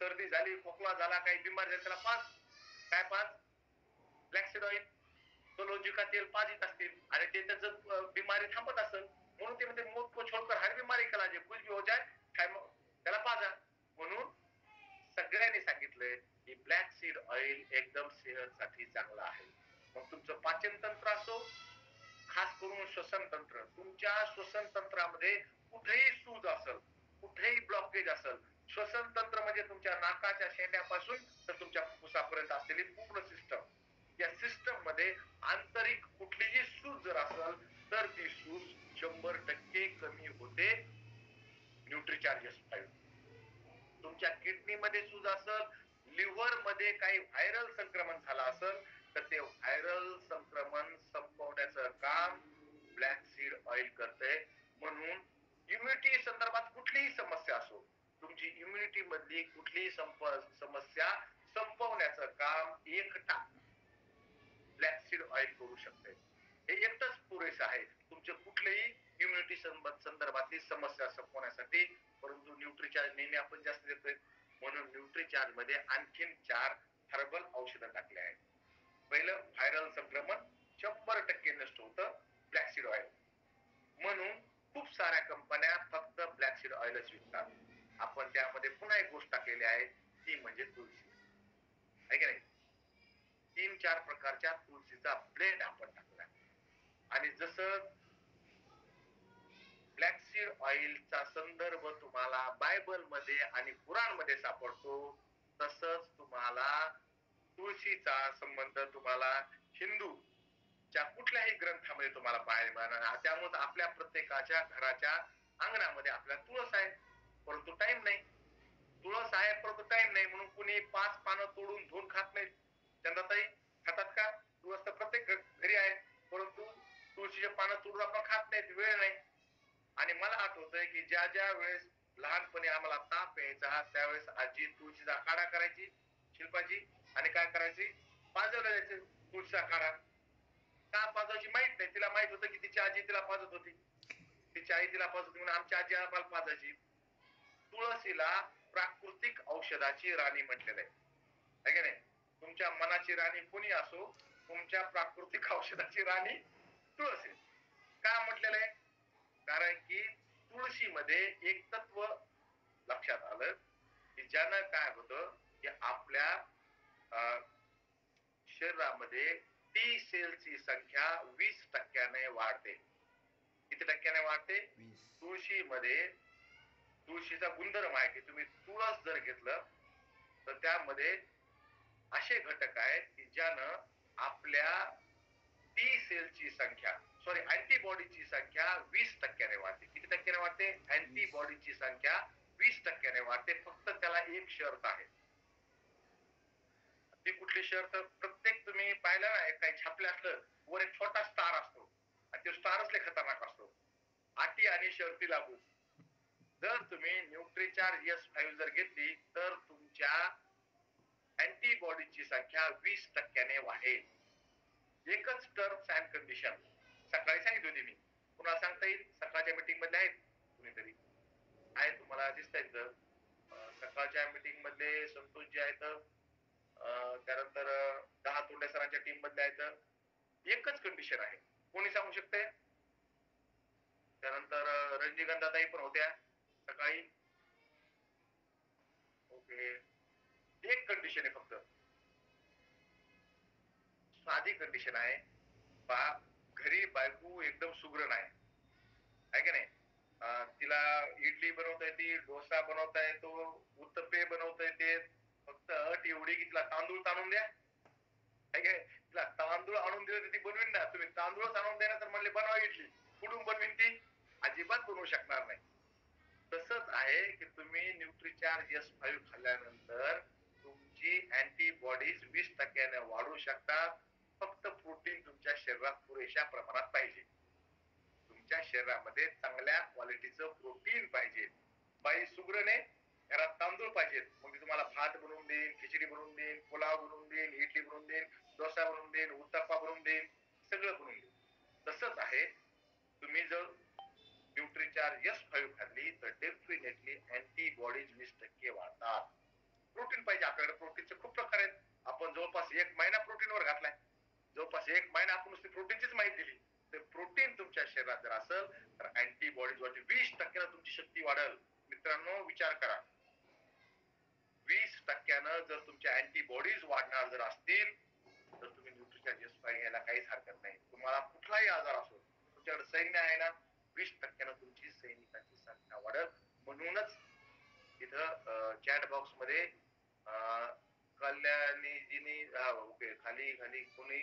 सर्दी झाली, खोकला झाला, काही बिमारी झाली, त्याला पाच, काय पाच, ब्लॅक सीड ऑइल, सोलोजिका तेल पाजित असतील आणि ते त्याचं बिमारी थांबत असेल. म्हणून ते म्हणते मौत को छोडकर हर बीमारी केला, जे कुछ भी हो जाए त्याला पाजा. म्हणून सगळ्यांनी सांगितलंय की ब्लॅक सीड ऑइल एकदम सेहतसाठी चांगला आहे. मग तुमचं पाचन तंत्र असो, खास करून श्वसन तंत्र, तुमच्या श्वसन तंत्रामध्ये कुठेही सूज असेल, कुठेही ब्लॉकेज असेल, श्वसन तंत्र म्हणजे तुमच्या नाकाच्या शेंड्यापासून तर तुमच्या फुफ्फुसापर्यंत असलेली पूर्ण सिस्टम, या सिस्टम मध्ये आंतरिक कुठलीही सूज जर असेल तर ती सूज 100% कमी होते न्यूट्रीचार्ज S5. तुमच्या किडनी मध्ये सूज असेल, लिव्हर मध्ये काही व्हायरल संक्रमण झालं असेल तर ते व्हायरल संक्रमण संपवण्याचं काम ब्लॅक सीड ऑइल करते. म्हणून इम्युनिटी संदर्भात कुठलीही समस्या असो, तुमची इम्युनिटी मधली कुठलीही समस्या संपवण्याचं काम एकटा ब्लॅक सीड ऑइल करू शकते. हे एकटंच पुरेसं आहे तुमचे कुठलेही इम्युनिटी संदर्भातली समस्या संपवण्यासाठी. परंतु न्यूट्रीचार्ज नेहमी आपण जास्त देतोय, म्हणून न्यूट्रीचार्ज मध्ये आणखीन 4 हर्बल औषधं टाकले आहेत. पहिलं, व्हायरल संक्रमण 100% नष्ट होतं ब्लॅक सीड ऑइल. म्हणून खूप साऱ्या कंपन्या फक्त ब्लॅक सीड ऑइलच विकतात. आपण त्यामध्ये पुन्हा एक गोष्ट टाकलेली आहे, ती म्हणजे तुळशी, आहे की नाही. 3-4 प्रकारच्या तुळशीचा ब्लेंड आपण टाकला. आणि जसं ब्लॅक सीड ऑइलचा संदर्भ तुम्हाला बायबल मध्ये आणि कुराण मध्ये सापडतो, तसंच तुम्हाला तुळशीचा संबंध तुम्हाला हिंदूच्या कुठल्याही ग्रंथामध्ये तुम्हाला पाहायला मिळणार. त्यामुळे आपल्या प्रत्येकाच्या घराच्या अंगणामध्ये आपल्या तुळस आहे, परंतु टाइम नाही. तुळस आहे परंतु टाइम नाही, म्हणून कुणी 5 पानं तोडून धुवून खात नाही. चंदाताई खातात का? अमृत आपण खात नाही, वेळ नाही. आणि मला आठवतंय की ज्या ज्या वेळेस लहानपणी आम्हाला ताप यायचा त्यावेळेस आजी तुळशीचा काढा करायची, शिल्पाची, आणि काय करायची, पाजवलं जायचं तुळशीचा काढा. का पाजवायची माहित नाही, तिला माहित होतं की तिची आजी तिला पाजत होती, तिची आई तिला पाजत होती म्हणून आमची आजी आम्हाला पाजायची. तुळशीला प्राकृतिक औषधाची राणी म्हटलेलं आहे, है की नाही? तुमच्या मनाची राणी कोणी असो, तुमच्या प्राकृतिक औषधाची राणी तुळस आहे. का म्हटलेलं आहे? कारण की तुळशीमध्ये एक तत्व लक्षात आलं की ज्यानं काय होतं की आपल्या अं, शरीरामध्ये टी सेलची संख्या 20% वाढते. किती टक्क्याने वाढते? 20. तुळशीमध्ये तुळशीचा गुणधर्म आहे की तुम्ही तुळस जर घेतलं तर त्यामध्ये असे घटक आहेत की ज्यानं आपल्या टी सेलची संख्या, सॉरी, अँटीबॉडीची संख्या 20% वाढते. किती टक्क्याने वाढते? 20. अँटीबॉडीची संख्या 20% वाढते. फक्त त्याला एक शर्त आहे. ती कुठली शर्त? प्रत्येक तुम्ही पाहिलं ना, एक काही छापलं असलं वर एक छोटा स्टार असतो आणि तो स्टारच लय खतरनाक असतो. अटी आणि शर्ती लागू. जर तुम्ही न्यूट्रीचार्ज S5 जर घेतली तर तुमच्या अँटीबॉडीची संख्या 20% वाढेल. एकच टर्म्स अँड कंडिशन सकाळी सांगितली होती मी, पुन्हा सांगता येईल. सकाळच्या मीटिंग मध्ये आहेत कुणीतरी? आहे, तुम्हाला दिसत आहेत. सकाळच्या मीटिंग मधले संतोषजी आहेत, त्यानंतर 10 तोंडे सरांच्या टीम मधले आहेत. एकच कंडिशन आहे, कोणी सांगू शकते? त्यानंतर रजनीगंधाताई पण होत्या सकाळी. ओके, एक कंडिशन आहे फक्त, साधी कंडिशन आहे. घरी बायको एकदम सुगरण आहे की नाही? तिला इडली बनवता येते, डोसा बनवता येतो, उत्तप्पे बनवता येते. फक्त अट एवढी की तिला तांदूळ ताणून द्या, है की नाही? तिला तांदूळ आणून दिले तर ती बनवीन ना. तुम्ही तांदूळच आणून द्या ना तर म्हणले बनवा इडली, कुठून बनवीन ती? अजिबात बनवू शकणार नाही. तसंच आहे की तुम्ही न्यूट्रीचार्ज S5 खाल्ल्यानंतर तुमची अँटीबॉडीज 20% वाढू शकतात. फक्त प्रोटीन तुमच्या शरीरात पुरेशा प्रमाणात पाहिजे. तुमच्या शरीरामध्ये चांगल्या क्वालिटीचं प्रोटीन पाहिजे. बाई सुगरण आहे, घरात तांदूळ पाहिजेत, मग मी तुम्हाला भात बनवून देईन, खिचडी बनवून देईन, पुलाव बनवून देईन, इडली बनवून देईन, डोसा बनवून देईन, उत्तप्पा बनवून देईन, सगळं बनवून देईन. तसंच आहे, तुम्ही जर न्यूट्रीचार्ज S5 खाल्ली तर डेफिनेटली अँटीबॉडीज 20% वाढतात. प्रोटीन पाहिजे आपल्याकडे. प्रोटीनचे खूप प्रकार आहेत. आपण जवळपास 1 महिना प्रोटीनवर घातलाय. जवळपास 1 महिना आपण नुसती प्रोटीनचीच माहिती दिली. तर प्रोटीन तुमच्या शरीरात जर असेल तर अँटीबॉडीज वाढते. 20% तुमची शक्ती वाढेल. मित्रांनो, विचार करा, 20% जर तुमच्या अँटीबॉडीज वाढणार जर असतील तर तुम्ही न्यूट्रीचार्ज S5 घ्यायला काहीच हरकत नाही. तुम्हाला कुठलाही आजार असो, तुमच्याकडे सैन्य आहे ना, 20% तुमची सैनिकांची संख्या वाढेल. म्हणूनच इथं चॅट बॉक्स मध्ये कल्याणीजीनी ओके, खाली खाली कोणी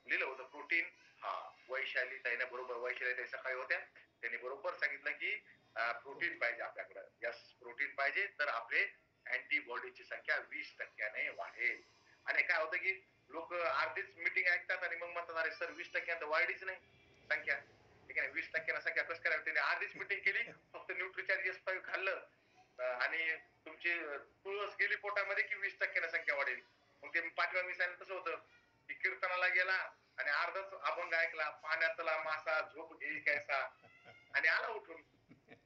लिहिलं होतं प्रोटीन. हा, वैशाली ताईने बरोबर, वैशाली ताई सकाळी होत्या, त्यांनी बरोबर सांगितलं की प्रोटीन पाहिजे आपल्याकडे. यस, प्रोटीन पाहिजे तर आपले अँटीबॉडीची संख्या 20% वाढेल. आणि काय होतं की लोक अर्धीच मीटिंग ऐकतात आणि मग म्हणतात अरे सर 20% वाढलीच नाही संख्या, ठीक आहे. 20% संख्या कसं करावी? त्यांनी अर्धीच मीटिंग केली, फक्त न्यूट्रीचार्ज S5 खाल्लं आणि तुमची तुळस गेली पोटामध्ये की 20% संख्या वाढेल. मग ते पाठवा मी सांगितलं तसं होतं की कीर्तनाला गेला आणि अर्धाच अभंग ऐकला, पाण्यातला मासा झोप घेई कैसा, आणि आला उठून.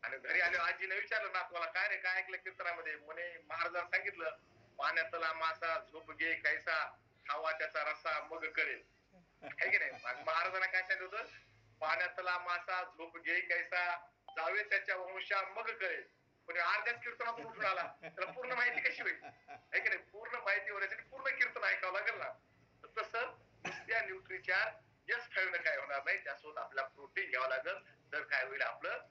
आणि घरी आले आजीने विचारलं नातवाला, काय रे काय ऐकलं कीर्तनामध्ये? म्हणे महाराजांनी सांगितलं, पाण्यातला मासा झोप घे कैसा, खावा त्याचा रस्सा मग कळेल, है की नाही? महाराजांना काय सांगितलं होतं? पाण्यातला मासा झोप घे कैसा, जावे त्याच्या वंशा मग कळेल. पण अर्ध्याच कीर्तनातून उठून आला, त्याला पूर्ण माहिती कशी होईल? है की नाही? पूर्ण माहिती होण्यासाठी पूर्ण कीर्तन ऐकावं लागेल ना. तसं नुसत्या न्यूट्रीचार्ज S5 काय होणार नाही, त्यासोबत आपल्याला प्रोटीन घ्यावं लागेल. तर काय होईल? आपलं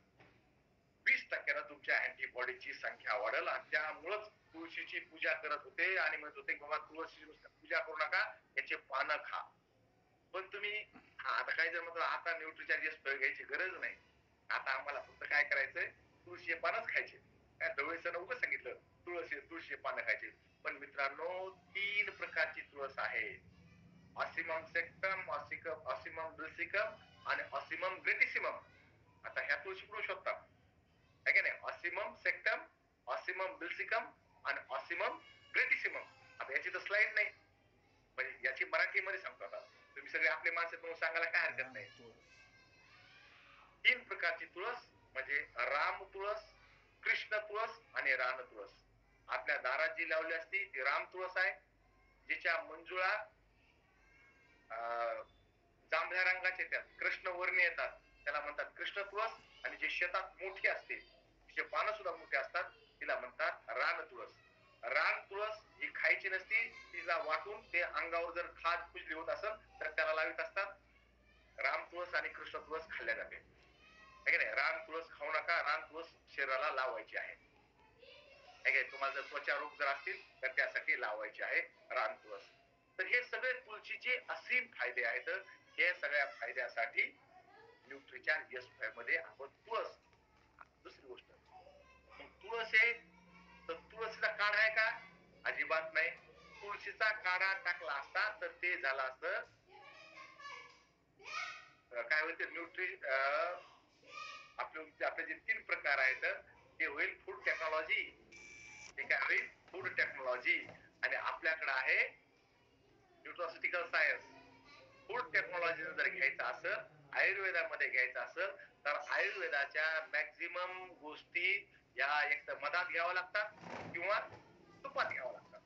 20% तुमच्या अँटीबॉडीची संख्या वाढेल. आणि त्यामुळेच तुळशीची पूजा करत होते आणि म्हणत होते बाबा तुळशीची पूजा करू नका, याचे पानं खा. पण तुम्ही आता काय जर म्हणतो आता न्यूट्रीचार्ज S5 घ्यायची गरज नाही, आता आम्हाला फक्त काय करायचंय, तुळशी पानच खायचे. काय ढवळेसर उगाच सांगितलं तुळशी पानं खायचे. पण मित्रांनो, 3 प्रकारची तुळस आहे. ऑसिमम सेक्टम, ऑसिमम ब्रिसिकम आणि ऑसिमम ग्रेटिसिमम. आता ह्या तुळशी कुठून शोधतात है की नाही? ऑसिमम सेक्टम, ऑसिमम बिल्सिकम आणि ऑसिमम ग्रेटिसिमम. आता याची तर स्लाइड नाही, म्हणजे याची मराठीमध्ये सांगतो. आता तुम्ही सगळे आपले माणसं म्हणून सांगायला काय हरकत नाही. तीन प्रकारची तुळस म्हणजे राम तुळस, कृष्ण तुळस आणि रान तुळस. आपल्या दारात जी लावली असती ती राम तुळस आहे, जिच्या मंजुळा जांभळ्या रंगाचे त्यात कृष्ण वर्णी येतात, त्याला म्हणतात कृष्ण तुळस. आणि जे शेतात मोठी असते, तिचे पानं सुद्धा मोठे असतात, तिला म्हणतात रान तुळस. रान तुळस ही खायची नसती, तिला वाटून ते अंगावर जर खाज खुजली होत असेल तर त्याला लावित असतात. राम तुळस आणि कृष्ण तुळस खाल्ल्या जाते, रान तुळस खाऊ नका, रान तुळस शरीराला लावायची आहे. तुम्हाला जर त्वचा रोग जर असतील तर त्यासाठी लावायचे आहे रान तुळस. तर हे सगळे तुळशीचे असीम फायदे आहेत. हे सगळ्या फायद्यासाठी न्यूट्रिचार्ज S5 मध्ये आपण तुळस. दुसरी गोष्ट, तुळस आहे तर तुळशीचा काढा आहे का? अजिबात नाही. तुळशीचा काढा टाकला असता तर ते झालं असतं काय होते न्यूट्री आपले जे तीन प्रकार आहेत ते होईल फूड टेक्नॉलॉजी. ते काय होईल? Food technology. आणि आपल्याकडे आहे न्यूट्रॉसिटिकल सायन्स. फूड टेक्नॉलॉजी जर घ्यायचं असेल, आयुर्वेदामध्ये घ्यायचं असेल तर आयुर्वेदाच्या मॅक्झिमम गोष्टी या एक तर मधात घ्याव्या लागतात किंवा तुपात घ्याव्या लागतात.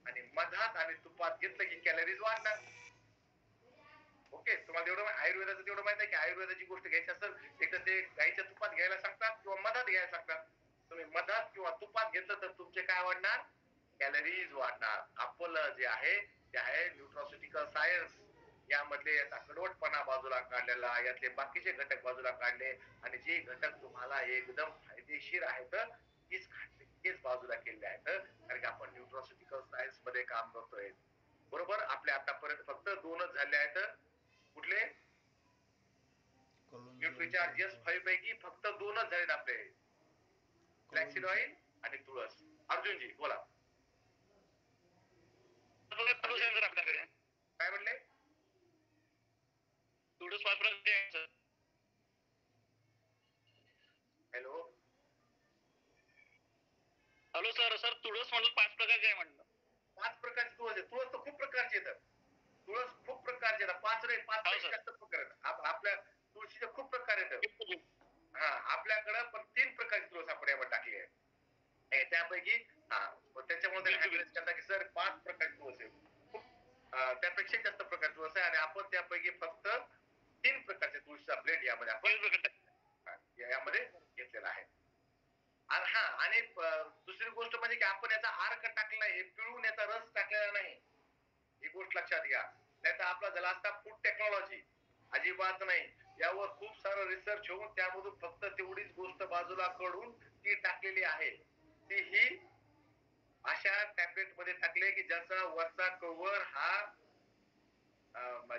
आणि मधात आणि तुपात घेतलं की कॅलरीज वाढणार. ओके, तुम्हाला तेवढं आयुर्वेदाचं तेवढं माहित आहे की आयुर्वेदाची गोष्ट घ्यायची असेल एक तर ते गाईच्या तुपात घ्यायला सांगतात किंवा मधात घ्यायला सांगतात. तुम्ही मधात किंवा तुपात घेतलं तर तुमचे काय वाढणार? कॅलरीज वाढणार. आपलं जे आहे ते आहे न्यूट्रॉसिटिकल सायन्स. यामधले याचा कडवटपणा बाजूला काढलेला, यातले बाकीचे घटक बाजूला काढले आणि जे घटक तुम्हाला एकदम फायदेशीर आहेत तेच बाजूला केले आहेत. कारण की आपण न्यूट्रॉसिटिकल सायन्स मध्ये काम करतोय. बरोबर. आपले आतापर्यंत फक्त दोनच झाले आहेत. कुठले? न्यूट्रिचार्ज S5 पैकी फक्त दोनच झालेत आपले, फ्लॅक्सीड ऑइल आणि तुळस. अर्जुनजी बोला. काय म्हणले? तुळस हॅलो हॅलो सर. सर तुळस म्हणलं 5 प्रकारचे आहे म्हणलं. 5 प्रकारची तुळस आहे. तुळस तर खूप प्रकारचे येतात. तुळस खूप प्रकारचे येतात. 5 नाही, 5 पेक्षा जास्त प्रकार आहेत. आपल्या तुळशीचे खूप प्रकार येतात. हा, आपल्याकडे पण 3 प्रकारची तुळस आपण यावर टाकली आहे. त्यापैकी त्याच्यामध्ये की सर 5 प्रकारची तुळस आहे. खूप त्यापेक्षा जास्त प्रकारची तुळस आहे आणि आपण त्यापैकी फक्त 3 प्रकारच्या तुळशीचा ब्लेड यामध्ये आपण यामध्ये घेतलेला आहे. हा, आणि दुसरी गोष्ट म्हणजे की आपण याचा अर्क टाकला, हे पिळून याचा रस टाकलेला नाही. ही गोष्ट लक्षात घ्या. नाही तर आपला झाला असता फूड टेक्नॉलॉजी. अजिबात नाही. यावर खूप सारं रिसर्च होऊन त्यामधून फक्त तेवढीच गोष्ट बाजूला काढून ती टाकलेली आहे. ती ही अशा टॅबलेट मध्ये टाकले की ज्याचा वरचा कव्हर हा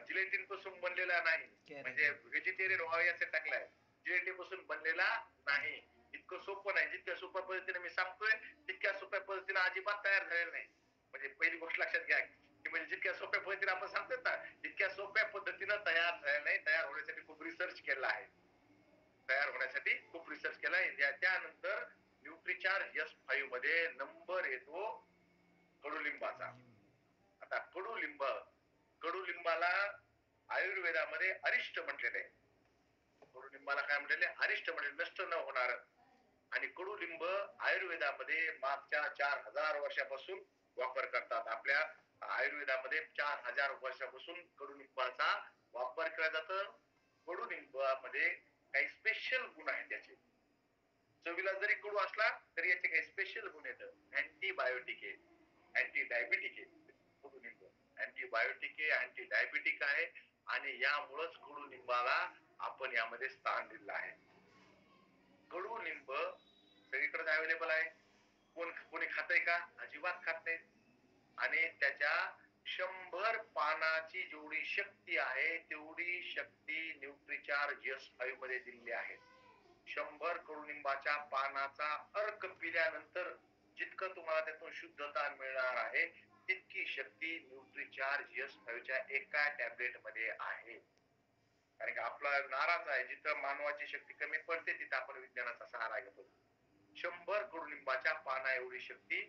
जिलेटिन पासून बनलेला नाही, म्हणजे व्हेजिटेरियन व्हावे याचे टाकलाय. जिलेटिन पासून बनलेला नाही. इतकं सोपं नाही. जितक्या सोप्या पद्धतीने मी सांगतोय तितक्या सोप्या पद्धतीने अजिबात तयार झालेलं नाही. म्हणजे पहिली गोष्ट लक्षात घ्या की म्हणजे जितक्या सोप्या पद्धतीने आपण सांगतो ना इतक्या सोप्या पद्धतीनं तयार झालेलं नाही. तयार होण्यासाठी खूप रिसर्च केला आहे. तयार होण्यासाठी खूप रिसर्च केलाय. त्यानंतर न्यूट्रिचार्ज S5 मध्ये नंबर येतो कडुलिंबाचा. आता कडुलिंबाला आयुर्वेदामध्ये अरिष्ट म्हटलेले आहे. कडुलिंबाला काय म्हटलेले? अरिष्ट म्हणजे नष्ट न होणार. आणि कडुलिंब आयुर्वेदामध्ये मागच्या 4000 वर्षापासून वापर करतात. आपल्या आयुर्वेदामध्ये 4000 वर्षापासून कडुलिंबाचा वापर केला जातो. कडुलिंबामध्ये काही स्पेशल गुण आहेत त्याचे. चवीला जरी कडू असला तरी याचे काही स्पेशल गुण येतात. अँटीबायोटिक आहे, अँटी डायबिटिक आहे. कडुलिंब अँटीबायोटिक आहे, अँटी डायबिटिक आहे आणि यामुळेच कडुलिंबाला आपण यामध्ये स्थान दिलं आहे. कडुलिंब सगळीकडे अवेलेबल आहे. कोणी खातंय का? अजिबात खात नाही. आणि त्याच्या 100 पानाची जेवढी शक्ती आहे तेवढी शक्ती न्यूट्रिचार्ज S5 मध्ये दिलेली आहे. 100 कडुलिंबाच्या पानाचा अर्क पिल्यानंतर जितकं तुम्हाला त्यातून शुद्धता मिळणार आहे तितकी शक्ती न्यूट्रिचार्ज S5 च्या एका टॅबलेट मध्ये आहे. कारण की आपला नाराज आहे, जिथं मानवाची शक्ती कमी पडते तिथं आपण विज्ञानाचा सहारा घेतो. 100 कडुलिंबाच्या पाना एवढी शक्ती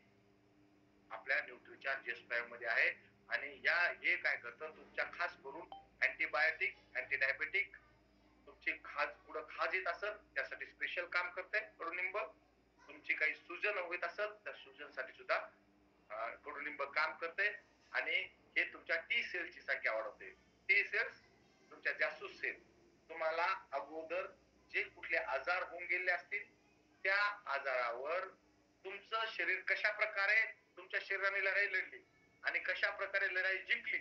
आपल्या न्यूट्रिचार्ज S5 मध्ये आहे. आणि हे काय करतं, तुमच्या खास करून अँटीबायोटिक, अँटी डायबेटिक, तुमची खाज येत असेल त्यासाठी स्पेशल काम करते कडुलिंब. तुमची काही सुजन होत असेल त्या सुजनसाठी सुद्धा कडुलिंब काम करते. आणि हे तुमच्या टी सेलची संख्या वाढवते. टी सेल्स तुमच्या जासूस सेल, तुम्हाला अगोदर जे कुठले आजार होऊन गेले असतील त्या आजारावर तुमचं शरीर कशा प्रकारे तुमच्या शरीराने लढाई लढली आणि कशा प्रकारे लढाई जिंकली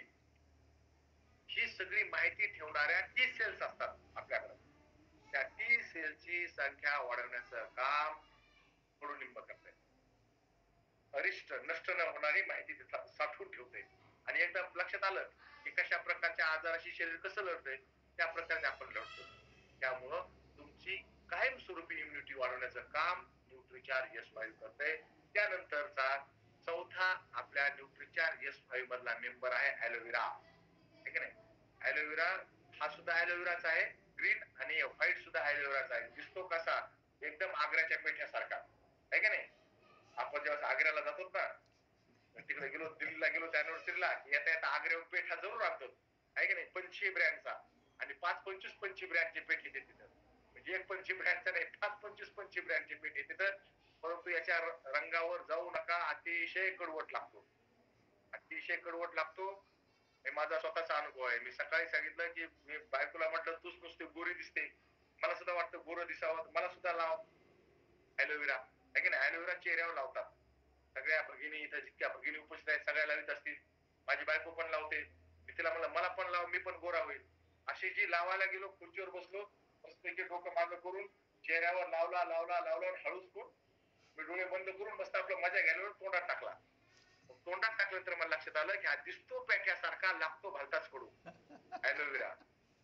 ही सगळी माहिती ठेवणाऱ्या टी सेल्स असतात आपल्याकडे. त्या टी सेलची संख्या वाढवण्याचं काम कडुलिंब करते. अरिष्ट नष्ट न होणारी माहिती साठवून ठेवते. आणि एकदा लक्षात आलं की कशा प्रकारच्या आजाराशी शरीर कसं लढतंय त्या प्रकारे आपण लढतो. त्यामुळं तुमची कायमस्वरूपी इम्युनिटी वाढवण्याचं काम न्यूट्रिचार्ज S5 करते. त्यानंतरचा चौथा आपल्या न्यूट्रिचार्ज S5 मधला मेंबर आहे ॲलोवेरा. ठीक आहे. ॲलोवेरा हा सुद्धा ॲलोवेराच आहे. ग्रीन आणि व्हाईट सुद्धा ॲलोवेराच आहे. दिसतो कसा, एकदम आग्र्याच्या पेठ्यासारखा आहे का नाही. आपण जेव्हा आग्र्याला जातो ना, तिकडे गेलो, दिल्लीला गेलो त्या अॅनिव्हर्सरीला, येता येता आग्र्यावर पेठा जरूर आणतो आहे की नाही, पंची ब्रँडचा. आणि 5-25 पंची ब्रँडचे पेठ येते तिथं. म्हणजे एक पंची ब्रँडचा नाही, 5-25 पंची ब्रँडचे पेठ येते तिथं. परंतु याच्या रंगावर जाऊ नका, अतिशय कडवट लागतो. अतिशय कडवट लागतो. हे माझा स्वतःचा अनुभव आहे. मी सकाळी सांगितलं की मी बायकोला म्हटलं तूच नुसती गोरी दिसते, मला सुद्धा वाटतं गोरं दिसावं, मला सुद्धा लाव ॲलोवेरा आहे की नाही. ॲलोवेरा चेहऱ्यावर लावतात सगळ्या भगिनी, इथं जितक्या भगिनी उपस्थित आहेत सगळ्या लावित असतील. माझी बायको पण लावते. मी तिला म्हणलं मला पण लाव, मी पण गोरा होईल. अशी जी लावायला गेलो, खुर्चीवर बसलो, मस्तपैकी डोकं मागं करून चेहऱ्यावर लावला लावला लावला हळूच करून मी डोळे बंद करून मस्त आपलं मजा घ्यायला तोंडात टाकला. तोंडात टाकल्यानंतर मला लक्षात आलं की हा दिसतो पॅक्यासारखा, लागतो भलताच कडू ॲलोवेरा.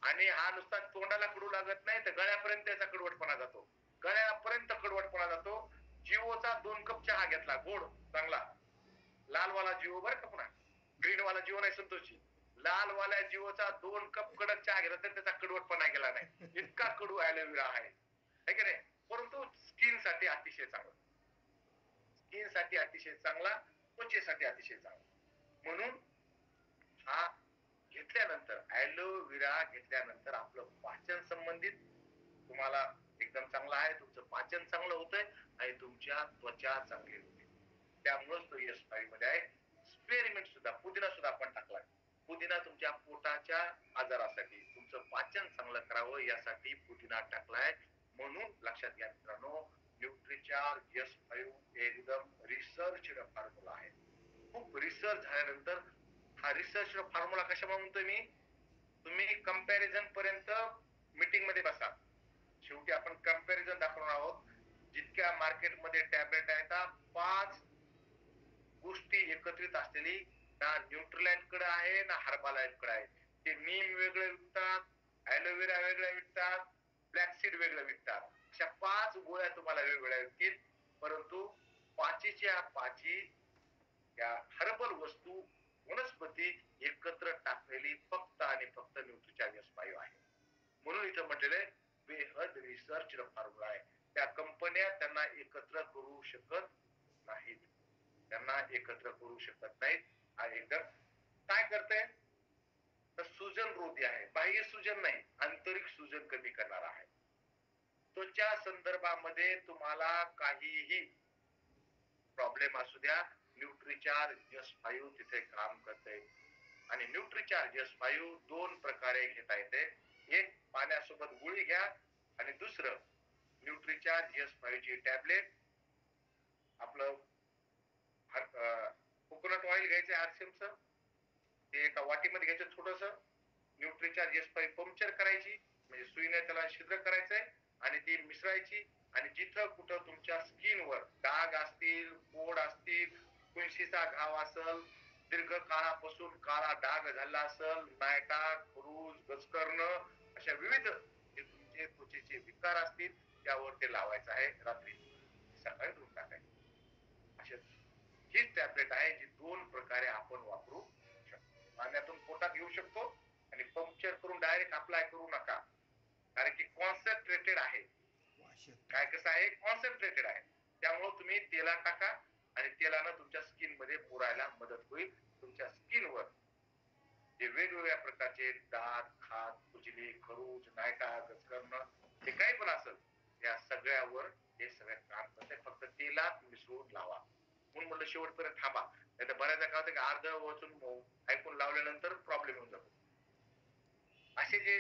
आणि हा नुसता तोंडाला कडू लागत नाही तर गळ्यापर्यंत त्याचा कडवटपणा जातो. गळ्यापर्यंत कडवटपणा जातो. जिओचा 2 कप चहा घेतला गोड चांगला, लालवाला जिओ बरं का, पुन्हा ग्रीनवाला जिओ नाही संतोषी, लालवाल्या जिओचा 2 कप कडक चहा घेतला तर त्याचा कडवटपणा गेला नाही. इतका कडू ॲलोवेरा आहे की नाही. परंतु स्किन साठी अतिशय चांगला, स्किन साठी अतिशय चांगला, त्वचेसाठी अतिशय चांगला. म्हणून हा घेतल्यानंतर, ॲलोवेरा घेतल्यानंतर आपलं पाचन संबंधित तुम्हाला एकदम चांगलं आहे. तुमचं पाचन चांगलं होतंय आणि तुमच्या त्वचा चांगली होते. त्यामुळेच तो S5 मध्ये आहे. एक्सपेरिमेंट सुद्धा पुदिना सुद्धा आपण टाकलाय. पुदिना तुमच्या पोटाच्या आजारासाठी, तुमचं पाचन चांगलं करावं यासाठी पुदिना टाकलाय. म्हणून लक्षात घ्या मित्रांनो, न्यूट्रिचार्ज S5 एकदम रिसर्च्ड फॉर्म्युला आहे. खूप रिसर्च झाल्यानंतर हा रिसर्च फॉर्म्युला कशामुळे म्हणतोय मी, तुम्ही कंपॅरिझन पर्यंत मीटिंग मध्ये बसा. शेवटी आपण कंपॅरिझन दाखवणार आहोत. जितक्या मार्केटमध्ये टॅबलेट आहेत, 5 गोष्टी एकत्रित असलेली ना न्यूट्रीलँड कडे आहे ना हर्बालाइफ कडे आहे. ते नीम वेगळं विकतात, ॲलोवेरा वेगळं विकतात, फ्लॅक्सीड वेगळं विकतात. अशा 5 गोळ्या तुम्हाला वेगवेगळ्या विकतील. परंतु पाचीच्या पाची या हर्बल वस्तू, वनस्पती एकत्र टाकलेली फक्त आणि फक्त न्यूट्रिचार्ज S5 आहे. म्हणून इथं म्हटलेलं आहे बेहद रिसर्च फॉर्म्युला आहे. त्या कंपन्या त्यांना एकत्र करू शकत नाहीत, त्यांना एकत्र करू शकत नाहीत. हा एकदम काय करते तर सुजन रोधी आहे. बाह्य सुजन नाही, आंतरिक सुजन कमी करणार आहे. त्वचा संदर्भामध्ये तुम्हाला काहीही प्रॉब्लेम असू द्या, न्यूट्रिचार्ज S5 तिथे काम करते. आणि न्यूट्रिचार्ज S5 2 प्रकारे घेता येते. एक पाण्यासोबत गोळी घ्या आणि दुसरं न्यूट्रिचार्ज S5 ची टॅबलेट आपलं कोकोनट ऑइल घ्यायचं आरसीएमचं, ते एका वाटीमध्ये घ्यायचं छोटस. न्यूट्रिचार्ज S5 पंक्चर करायची, म्हणजे सुईने त्याला छिद्र करायचंय आणि ती मिसळायची. आणि जिथं कुठं तुमच्या स्किनवर डाग असतील, फोड असतील, कुंशीचा घाव असेल, दीर्घ काळापासून काळा डाग झाला असेल, नायटा, खुरूज, गचकरणं, अशा विविध जे तुमचे त्वचेचे विकार असतील त्यावर ते लावायचं आहे. रात्री सकाळी धुवून टाकायचं. अशा हीच टॅबलेट आहे जी 2 प्रकारे आपण वापरू शकतो. पाण्यातून पोटात घेऊ शकतो आणि पंक्चर करून डायरेक्ट अप्लाय करू नका, कारण की कॉन्सन्ट्रेटेड आहे. काय कसं आहे, कॉन्सन्ट्रेटेड आहे. त्यामुळे तुम्ही तेलात टाका आणि तेलानं तुमच्या स्किन मध्ये पुरायला मदत होईल. तुमच्या स्किनवर जे वेगवेगळ्या प्रकारचे डाग, खाज, खुजली, खरूज, नायटा, गचकरणं, हे काही पण असेल, या सगळ्यावर हे सगळं काम करते. फक्त तेलात मिसळून लावा. म्हणून म्हणलं शेवटपर्यंत थांबा, नाही तर बऱ्याचदा काय होतं की अर्ध वाचून ऐकून लावल्यानंतर प्रॉब्लेम येऊन जातो. असे जे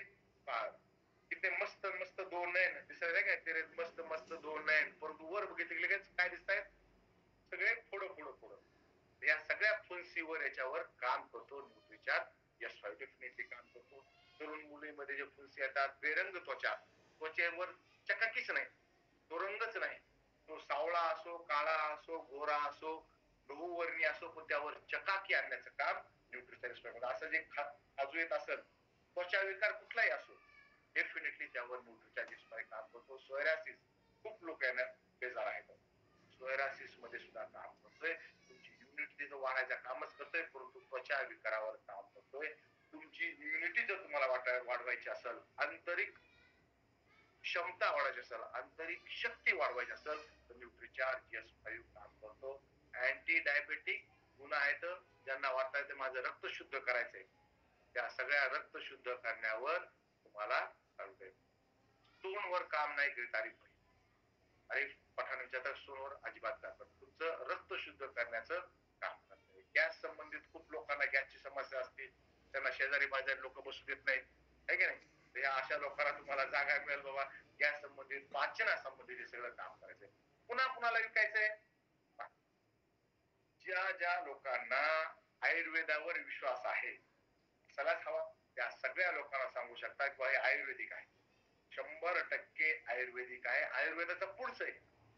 तिथे मस्त मस्त 2 नयन दिसत आहे, काय ते मस्त मस्त 2 नयन, परंतु वर बघितले की काय दिसत आहेत, सगळे पुढं पुढं पुढं. या सगळ्या फुन्सीवर याच्यावर काम करतो न्यूट्रिचार्ज. यस, डेफिनेटली काम करतो. तरुण मुलीमध्ये जे फुन्सी येतात, बेरंग त्वचा, त्वचेवर चकाकीच नाही, तो रंगच नाही, तो सावळा असो, काळा असो, गोरा असो, गहूवर्णी असो, पण त्यावर चकाकी आणण्याचं काम न्यूट्रिचार्ज करतो. असं जे खाजू येत असेल, त्वचा विकार कुठलाही असो, डेफिनेटली त्यावर न्यूट्रिचार्ज काम करतो. सोयरासिस, खूप लोक यांना बेजार आहेत, सोयरासिस मध्ये सुद्धा काम करतोय. तुमची इम्युनिटी जर वाढायचं कामच करतोय, परंतु त्वचा विकारावर काम करतोय. तुमची इम्युनिटी जर तुम्हाला वाढवायची असेल, आंतरिक क्षमता वाढवायची असेल, आंतरिक शक्ती वाढवायची असेल, तर न्यूट्रिचार्ज S5 काम करतो. अँटी डायबेटिक गुण आहेत, ज्यांना वाटतं माझं रक्त शुद्ध करायचंय, त्या सगळ्या रक्त शुद्ध करण्यावर तुम्हाला चालतंय. स्टोनवर काम नाही करीत आरिफ भाई. आरिफ पठाण विचारतात, स्टोनवर अजिबात काम करत, तुमचं रक्त शुद्ध करण्याचं काम करतंय. गॅस संबंधित खूप लोकांना गॅसची समस्या असते, त्यांना शेजारी बाजारी लोक बसू देत नाहीत, है की नाही. या अशा लोकांना तुम्हाला जागा मिळेल बाबा, गॅस संबंधित, पाचना संबंधित सगळं काम करायचंय. पुन्हा कुणाला विकायचंय, ज्या ज्या लोकांना आयुर्वेदावर विश्वास आहे, सगळ्याच हवा, त्या सगळ्या लोकांना सांगू शकता की हे आयुर्वेदिक आहे, 100% आयुर्वेदिक आहे. आयुर्वेदाचं पुढचं आहे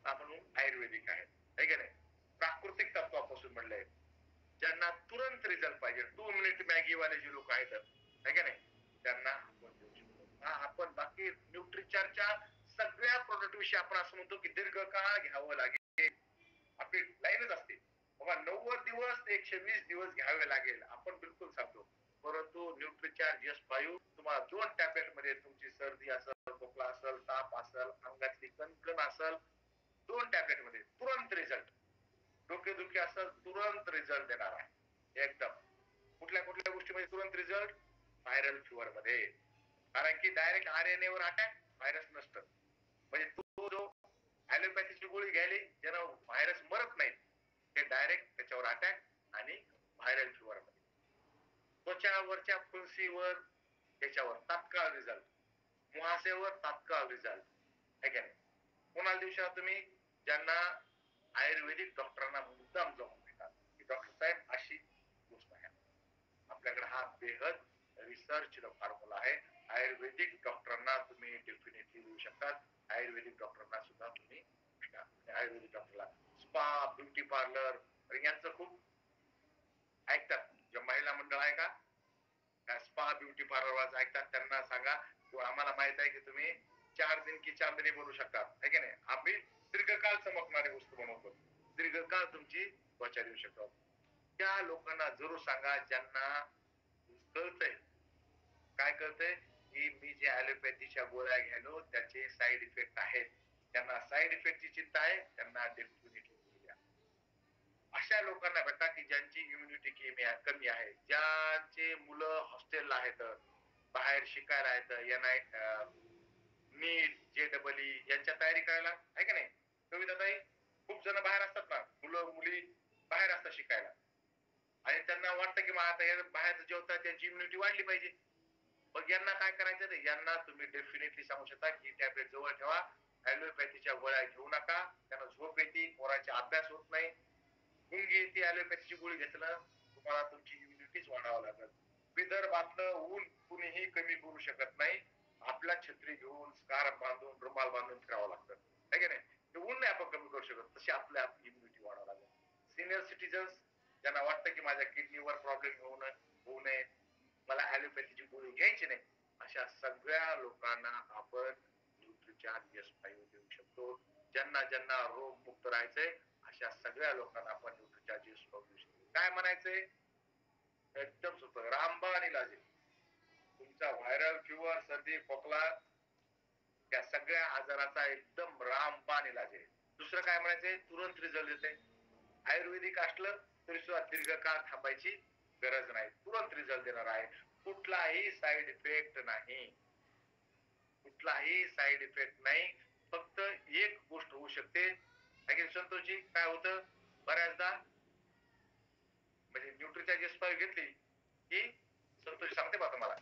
आपण आयुर्वेदिक आहे, है की नाही. प्राकृतिक तत्वापासून म्हणलंय. ज्यांना तुरंत रिझल्ट पाहिजे, 2 मिनिट मॅगी वाले जे लोक आहेत, है की नाही, त्यांना आपण देऊ शकतो. आपण बाकी न्यूट्रिचार्जच्या सगळ्या प्रोडक्ट विषयी आपण असं म्हणतो की दीर्घकाळ घ्यावं लागेल, आपली लाईनच असते बाबा 90 दिवस 120 दिवस घ्यावे लागेल, आपण बिलकुल सांगतो. परंतु न्यूट्रिचार्ज S5 तुम्हाला 2 टॅबलेट मध्ये तुमची सर्दी असेल, खोकला असेल, ताप असेल, अंगातली कणकण असेल, 2 टॅबलेट मध्ये तुरंत रिझल्ट. डोकेदुखी असेल, तुरंत रिझल्ट देणार आहे एकदम. कुठल्या कुठल्या गोष्टीमध्ये तुरंत रिझल्ट, व्हायरल फिवर मध्ये, कारण की डायरेक्ट RNA वर अटॅक, व्हायरस नसतं. म्हणजे तो जो ऍलोपॅथीची गोळी घ्यायली ज्यानं व्हायरस मरत नाही, ते डायरेक्ट त्याच्यावर अटॅक आणि व्हायरल फिवर मध्ये. त्वचावरच्या फुन्सीवर त्याच्यावर तात्काळ रिझल्ट, मुहासेवर तात्काळ रिझल्ट, है की नाही. कोणाला देऊ शकता तुम्ही, ज्यांना आयुर्वेदिक डॉक्टरांना मुद्दाम जाऊन भेटा की डॉक्टर साहेब अशी गोष्ट आहे, आपल्याकडे हा बेहद रिसर्च फॉर्म्युला आहे. आयुर्वेदिक डॉक्टरांना तुम्ही डेफिनेटली देऊ शकता. आयुर्वेदिक डॉक्टरांना सुद्धा तुम्ही भेटा. आयुर्वेदिक डॉक्टरला स्पा, ब्युटी पार्लर यांचं खूप ऐकतात. जे महिला मंडळ आहे का, स्पा ब्युटी पार्लर ऐकतात, त्यांना सांगा आम्हाला माहित आहे की तुम्ही 4 दिन की चांदणी बनवू शकता, है की नाही. आम्ही दीर्घकाळ चमकणारी वस्तू बनवतो, दीर्घकाळ तुमची त्वचा देऊ शकतो. त्या लोकांना जरूर सांगा ज्यांना कळतंय, काय कळतंय की मी जे ऍलोपॅथीच्या गोळ्या घ्यायलो त्याचे साईड इफेक्ट आहेत, त्यांना साईड इफेक्टची चिंता आहे, त्यांना डेफिनेटली द्या. अशा लोकांना भेटा की ज्यांची इम्युनिटी कमी आहे, ज्यांचे मुलं हॉस्टेलला आहेत, बाहेर शिकायला आहेत, नीट, JEE यांच्या तयारी करायला, आहे का नाही. कविताताई, खूप जण बाहेर असतात ना, मुलं मुली बाहेर असतात शिकायला, आणि त्यांना वाटतं की आता बाहेर जेवतात त्यांची इम्युनिटी वाढली पाहिजे. मग यांना काय करायचं नाही, यांना तुम्ही डेफिनेटली सांगू शकता की टॅबलेट जवळ ठेवा, ऍलोपॅथीच्या गोळ्या घेऊ नका, त्यांना झोप येते, पोरांचा अभ्यास होत नाही, गुंगी येते, ऍलोपॅथीची गोळी घेतलं तुम्हाला तुमची इम्युनिटीच वाढावं लागेल. विदर्भातलं ऊन कुणीही कमी करू शकत नाही. आपला छत्री घेऊन, स्कार्फ बांधून, रुमाल बांधून फिरावं लागतं, है की नाही. ते ऊन नाही आपण कमी करू शकत, तशी आपल्या इम्युनिटी वाढावं लागेल. सिनियर सिटीजन्स ज्यांना वाटतं की माझ्या किडनीवर प्रॉब्लेम होऊ नये, मला ऍलोपॅथीची गोळी घ्यायची नाही, अशा सगळ्या लोकांना आपण न्यूट्रिचार्ज S5 देऊ शकतो. ज्यांना ज्यांना रोग मुक्त राहायचंय अशा सगळ्या लोकांना आपण न्यूट्रिचार्ज S5 देऊ शकतो. काय म्हणायचंय, एकदम सोपं, रामबाण इलाज आहे तुमचं. तुमचा व्हायरल फिवर, सर्दी, खोकला त्या सगळ्या आजाराचा एकदम रामबाण इलाज आहे. दुसरं काय म्हणायचंय, तुरंत रिझल्ट देते. आयुर्वेदिक असलं तरी सुद्धा दीर्घकाळ थांबायची गरज नाही, तुरंत रिझल्ट देणार आहे. कुठलाही साईड इफेक्ट नाही, कुठलाही साईड इफेक्ट नाही. फक्त एक गोष्ट होऊ शकते, संतोषजी, काय होतं बऱ्याचदा, म्हणजे न्यूट्रीचार्ज घेतली की संतोष सांगते बा तुम्हाला,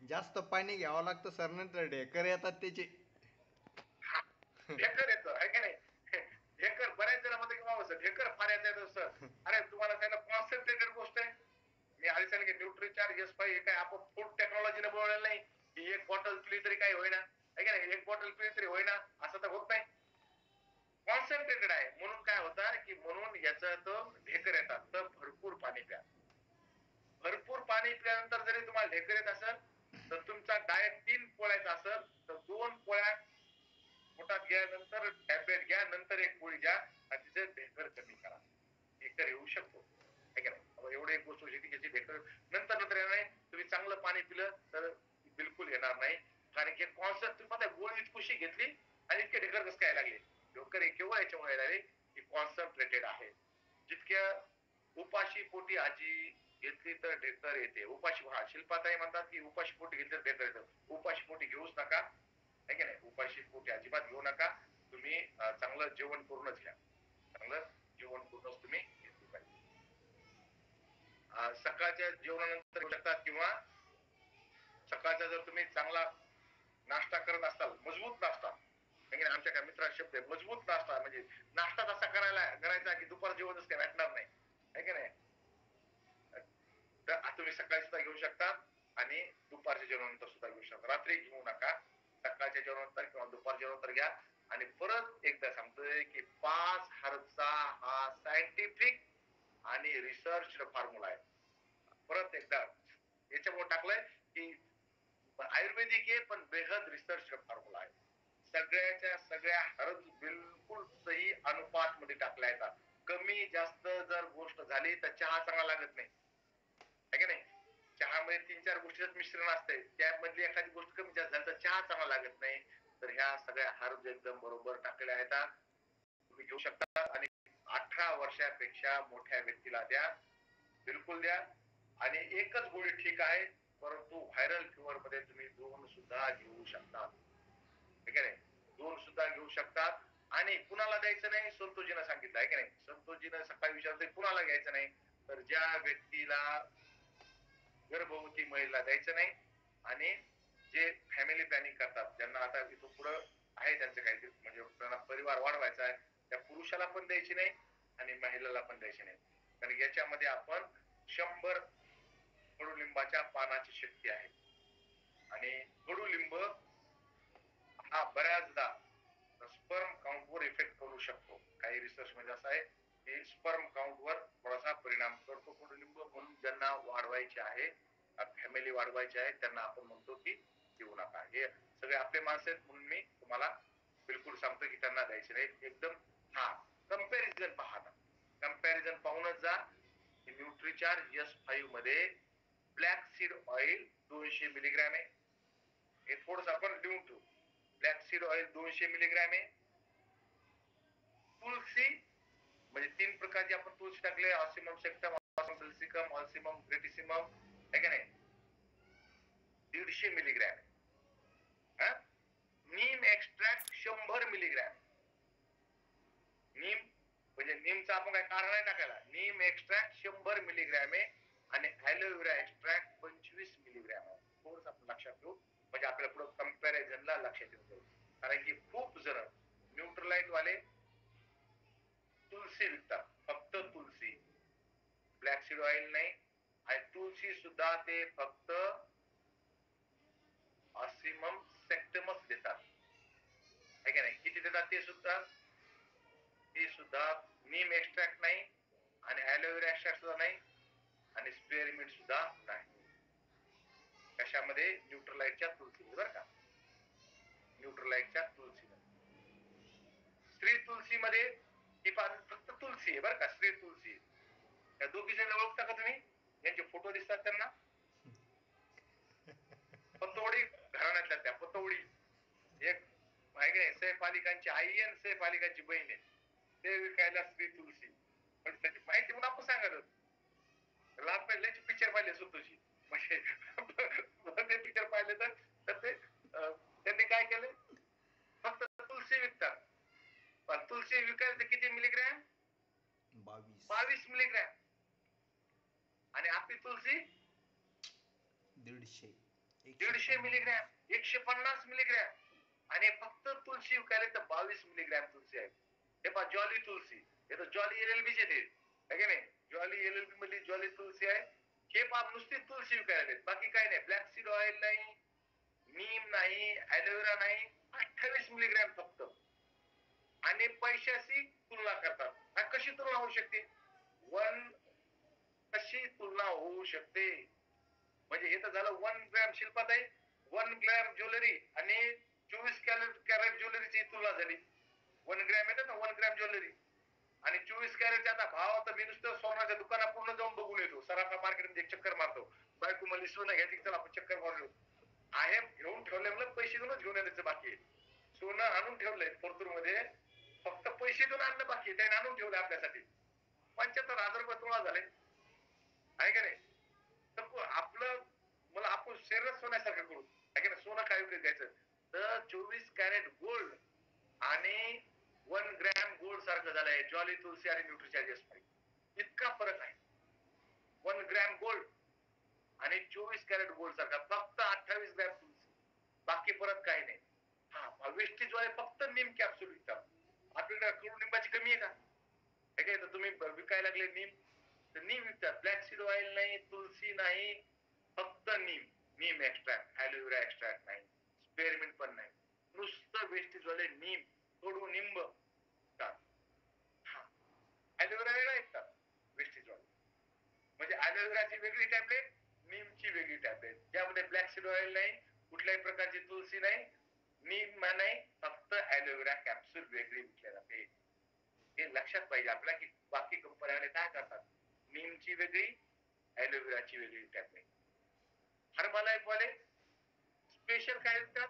जास्त पाणी घ्यावं लागतं सर, नंतर ढेकर येतात त्याचे. ढेकर येतं आहे का नाही. ढेकर बऱ्याच जण म्हणतो की बाबा ढेकर फार येतं सर. अरे तुम्हाला त्याला कॉन्सन्ट्रेटेड गोष्ट आहे. मी आधी सांगितलं की न्यूट्रीचार्ज हे काय आपण फूड टेक्नॉलॉजीने बनवलेलं नाही की एक बॉटल पिली तरी काही होईना, आहे का नाही, एक बॉटल पिली तरी होईना, असं तर होत नाही. कॉन्सन्ट्रेटेड आहे म्हणून काय होतं की म्हणून याचं तर ढेकर येतात. तर भरपूर पाणी प्या. भरपूर पाणी पिल्यानंतर जरी तुम्हाला ढेकर येत असेल तर तुमचा डाएट 3 पोळ्याचा असेल तर 2 पोळ्या पोटात गेल्यानंतर टॅबलेट घ्या, नंतर एक पोळी घ्या आणि तिचे ढेकर कमी करा. ढेकर येऊ शकतो, आहे का नाही. एवढी एक गोष्ट होती की ढेकर नंतर नंतर येणार नाही. तुम्ही चांगलं पाणी पिलं तर बिलकुल येणार नाही. कारण की कॉन्सन्ट्रेट गोळी इतकुशी घेतली आणि इतके ढेकर कसं काय लागले. ढेकर केवळ याच्यामुळे लागले की कॉन्सन्ट्रेटेड आहे. जितक्या उपाशी पोटी आजी घेतली तर ढेकर येते. उपाशी शिल्पाताई म्हणतात की उपाशी पोटी घेतली तर ढेकर येतं. उपाशी पोटी घेऊच नका, आहे की नाही. उपाशी पोटी अजिबात घेऊ नका. तुम्ही चांगलं जेवण करूनच घ्या. चांगलं जेवण करूनच तुम्ही घेतली पाहिजे. सकाळच्या जेवणानंतर घेऊ शकतात किंवा सकाळचा जर तुम्ही चांगला नाश्ता करत असाल, मजबूत नाश्ता, आमच्या काय मित्रा शब्द आहे मजबूत नाश्ता, म्हणजे नाश्ता तसा करायचा की दुपार जेवणच काय भेटणार नाही, आहे की नाही. तर तुम्ही सकाळी सुद्धा घेऊ शकता आणि दुपारच्या जेवणानंतर सुद्धा घेऊ शकता. रात्री घेऊ नका, सकाळच्या जेवणानंतर किंवा दुपार जेवणानंतर घ्या. आणि परत एकदा सांगतोय की 5 हर्बचा हा सायंटिफिक आणि रिसर्च फॉर्म्युला आहे. परत एकदा याच्यामुळे टाकलंय की आयुर्वेदिक आहे पण बेहद रिसर्च फॉर्म्युला आहे. सगळ्याच्या सगळ्या हर्ब्स बिलकुल सही अनुपात मध्ये टाकल्या येतात. कमी जास्त जर गोष्ट झाली तर चहा चांगला लागत नाही, आहे की नाही. चहामध्ये 3-4 गोष्टीच मिश्रण असते, त्यामधली एखादी गोष्ट कमी जास्त झाली तर चहा चांगला लागत नाही. तर ह्या सगळ्या हर्ब्स एकदम बरोबर टाकलेल्या आहेत, तुम्ही घेऊ शकता. आणि 18 वर्षापेक्षा मोठ्या व्यक्तीला द्या, बिलकुल द्या. आणि एकच गोळी ठीक आहे, परंतु व्हायरल फिवर मध्ये तुम्ही 2 सुद्धा घेऊ शकता, ठीक आहे. 2 सुद्धा घेऊ शकतात. आणि कुणाला द्यायचं नाही, संतोषजीनं सांगितलं, आहे की नाही. संतोषजीनं सकाळी विचारतोय कुणाला घ्यायचं नाही, तर ज्या व्यक्तीला गर्भवती महिला द्यायचं नाही आणि जे फॅमिली प्लॅनिंग करतात, ज्यांना आता इथून पुढं आहे त्यांचं काहीतरी, म्हणजे त्यांना परिवार वाढवायचा आहे, त्या पुरुषाला पण द्यायची नाही आणि महिलेला पण द्यायची नाही. कारण याच्यामध्ये आपण 100 कडुलिंबाच्या पानाची शक्ती आहे. आणि कडुलिंब हा बऱ्याचदा स्पर्म काउंट वर इफेक्ट करू शकतो. काही रिसर्च मध्ये असं आहे की स्पर्म काउंट वर थोडासा परिणाम करतो कडुलिंब. म्हणून ज्यांना वाढवायचे आहे, फॅमिली वाढवायची आहे, त्यांना आपण म्हणतो की देऊ नका. हे सगळे आपले माणसं आहेत म्हणून मी तुम्हाला बिलकुल सांगतो की त्यांना द्यायचे नाही. एकदम कंपॅरिझन पहा, कंपॅरिझन पाहूनच जा. न्यूट्रीचार्ज S5 मध्ये ब्लॅक सीड ऑइल 200 मिलीग्रॅम आहे. हे थोडस आपण लिहून ठेवू. ब्लॅक सीड ऑइल 200 मिलीग्रॅम आहे. तुलसी म्हणजे 3 प्रकारची आपण तुळशी टाकले, ऑसिमम सेक्टम, ऑसिमम बेल्सिकम, ऑसिमम ग्रेटिसिमम, आहे का नाही, 150 मिलीग्रॅम. नीम एक्स्ट्रॅक्ट 100 मिलीग्रॅम. नीम म्हणजे नीमचा आपण काय कारण नाही टाकायला. नीम एक्स्ट्रॅक्ट 100 मिलीग्रॅम आहे आणि ॲलोवेरा एक्स्ट्रॅक्ट 25 मिलीग्रॅम आहे. थोडंसं आपण लक्षात ठेवू, म्हणजे आपल्याला पुढे कंपॅरिझनला लक्षात येऊन जाईल. कारण की खूप जण न्यूट्रलाइट वाले तुलसी विकतात, फक्त तुलसी, ब्लॅक सीड ऑइल नाही. आणि तुलसी सुद्धा ते फक्त ऑसिमम सेक्टमच देतात, आहे का नाही. किती देतात ते सुद्धा नीम एक्स्ट्रॅक्ट नाही आणि ॲलोवेरा एक्स्ट्रॅक्ट सुद्धा नाही आणि स्पेअरमिंट सुद्धा नाही. कशामध्ये? न्यूट्रलाइटच्या तुलसीमध्ये, बरं का, न्यूट्रलाइटच्या तुलसीमध्ये. स्त्री तुलसी मध्ये ही फक्त तुलसी आहे, बरं का, स्त्री तुलसी. त्या दोघी जण ओळखता का तुम्ही? यांचे फोटो दिसतात त्यांना? पतोडी घराण्यातल्या त्या पतोडी एक माहिती आहे सैफ अली खानची आई आणि सैफ अली खानची बहीण आहे ते विकायला श्री तुलसी म्हणजे त्याची माहिती म्हणून आपण सांगत लहानपणी पिक्चर पाहिले सुतोशी म्हणजे ते पिक्चर पाहिले तर ते त्यांनी काय केलं फक्त तुलसी विकतात पण तुलसी विकायचं किती मिलीग्रॅम 22 मिलीग्रॅम आणि आपली तुलसी 150 मिलीग्रॅम 150 मिलीग्रॅम आणि फक्त तुलसी विकायला तर 22 मिलीग्रॅम तुलसी आहे हे पहा जॉली तुलसी हे तर जॉली एलएलबी चे आहे की नाही जॉली एलएलबी मधली जॉली तुलसी आहे हे पहा नुसती तुलसी विकायला देत बाकी काही नाही ब्लॅक सीड ऑइल नाही नीम नाही ॲलोवेरा नाही 28 मिलीग्रॅम फक्त आणि पैशाशी तुलना करतात कशी तुलना होऊ शकते कशी तुलना होऊ शकते म्हणजे हे तर झालं 1 ग्रॅम शिल्पात आहे 1 ग्रॅम ज्वेलरी आणि 24 कॅरेट ज्वेलरीची तुलना झाली 1 ग्रॅम येतं ना 1 ग्रॅम ज्वेलरी आणि 24 कॅरेटचा आता भाव आता मी नुसतं सोन्याच्या दुकानात पूर्ण जाऊन बघून येतो सराफा मार्केटमध्ये एक चक्कर मारतो बायको मला सोनं घ्यायची चला आपण चक्कर मारलो आहे घेऊन ठेवलंय मला पैसे देऊनच घेऊन येण्याचं बाकी आहे सोनं आणून ठेवलंय परतूर मध्ये फक्त पैसे देऊन आणलं बाकी आहे त्याने आणून ठेवलंय आपल्यासाठी 75,000 रुपये तोळा झाले आहे का नाही तर आपलं मला आपण शरीरच सोन्यासारखं करू आहे का नाही सोनं काय विकत घ्यायचं तर 24 कॅरेट गोल्ड आणि 1 ग्रॅम गोल्ड सारखं झालंय जॉली तुलसी आणि न्यूट्रीचार्जर्स इतका फरक आहे 1 ग्रॅम गोल्ड आणि 24 कॅरेट गोल्ड सारखा फक्त 28 ग्रॅम तुलसी बाकी परत काही नाही हा वेस्टेज वाले फक्त नीम कॅप्सूल विकतात आपल्याकडे कडुलिंबाची कमी आहे का हे काय तर तुम्ही विकायला लागले नीम तर नीम विकतात ब्लॅक सीड ऑइल नाही तुलसी नाही फक्त नीम एक्स्ट्रॅक्ट ॲलोवेरा एक्स्ट्रॅक्ट नाही स्पेअरमिंट पण नाही नुसतं वेस्टेज वाले नीम कडुनिंब ॲलोवेरा वेगळा येतात वेस्टेज वाले म्हणजे ॲलोवेराची वेगळी टॅबलेट नीमची वेगळी टॅबलेट ज्यामध्ये ब्लॅक सीड ऑइल नाही कुठल्याही प्रकारची तुलसी नाही नीम नाही फक्त ॲलोवेरा कॅप्सूल वेगळी विकल्या जाते हे लक्षात पाहिजे आपल्याला की बाकी कंपन्याने काय करतात नीमची वेगळी ॲलोवेराची वेगळी टॅबलेट हर्बलाइफ वाले स्पेशल काय विकतात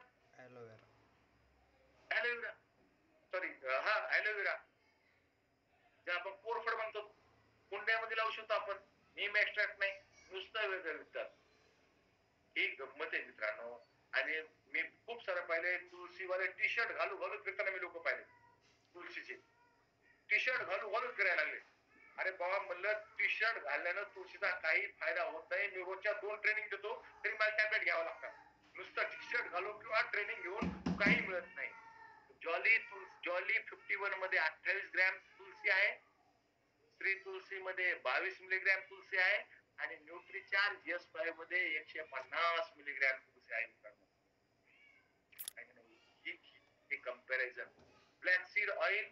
ॲलोवेरा सॉरी हा ॲलोवेरा जे आपण कोरफड म्हणतो कुंड्यामध्ये लावू शकतो आपण नीम एक्स्ट्रॅक्ट नाही नुसतं वेगळं विकतात ही गंमत आहे मित्रांनो आणि मी खूप सारं पाहिले तुळशीवाले टी शर्ट घालून फिरताना मी लोक पाहिले तुळशीचे टी शर्ट घालून फिरायला लागले अरे बाबा म्हणलं टी शर्ट घालल्यानं तुळशीचा काही फायदा होत नाही मी रोजच्या 2 ट्रेनिंग देतो तरी मला टॅबलेट घ्यावं लागतात नुसतं टी शर्ट घालून किंवा ट्रेनिंग घेऊन काही मिळत नाही जॉली 51 मध्ये 28 ग्रॅम तुलसी आहे श्री तुलसी मध्ये 22 मिलीग्रॅम तुलसी आहे आणि न्यूट्रीचार्ज S5 मध्ये 150 मिलीग्रॅम तुलसी आहे मित्रांनो ही comparison black seed oil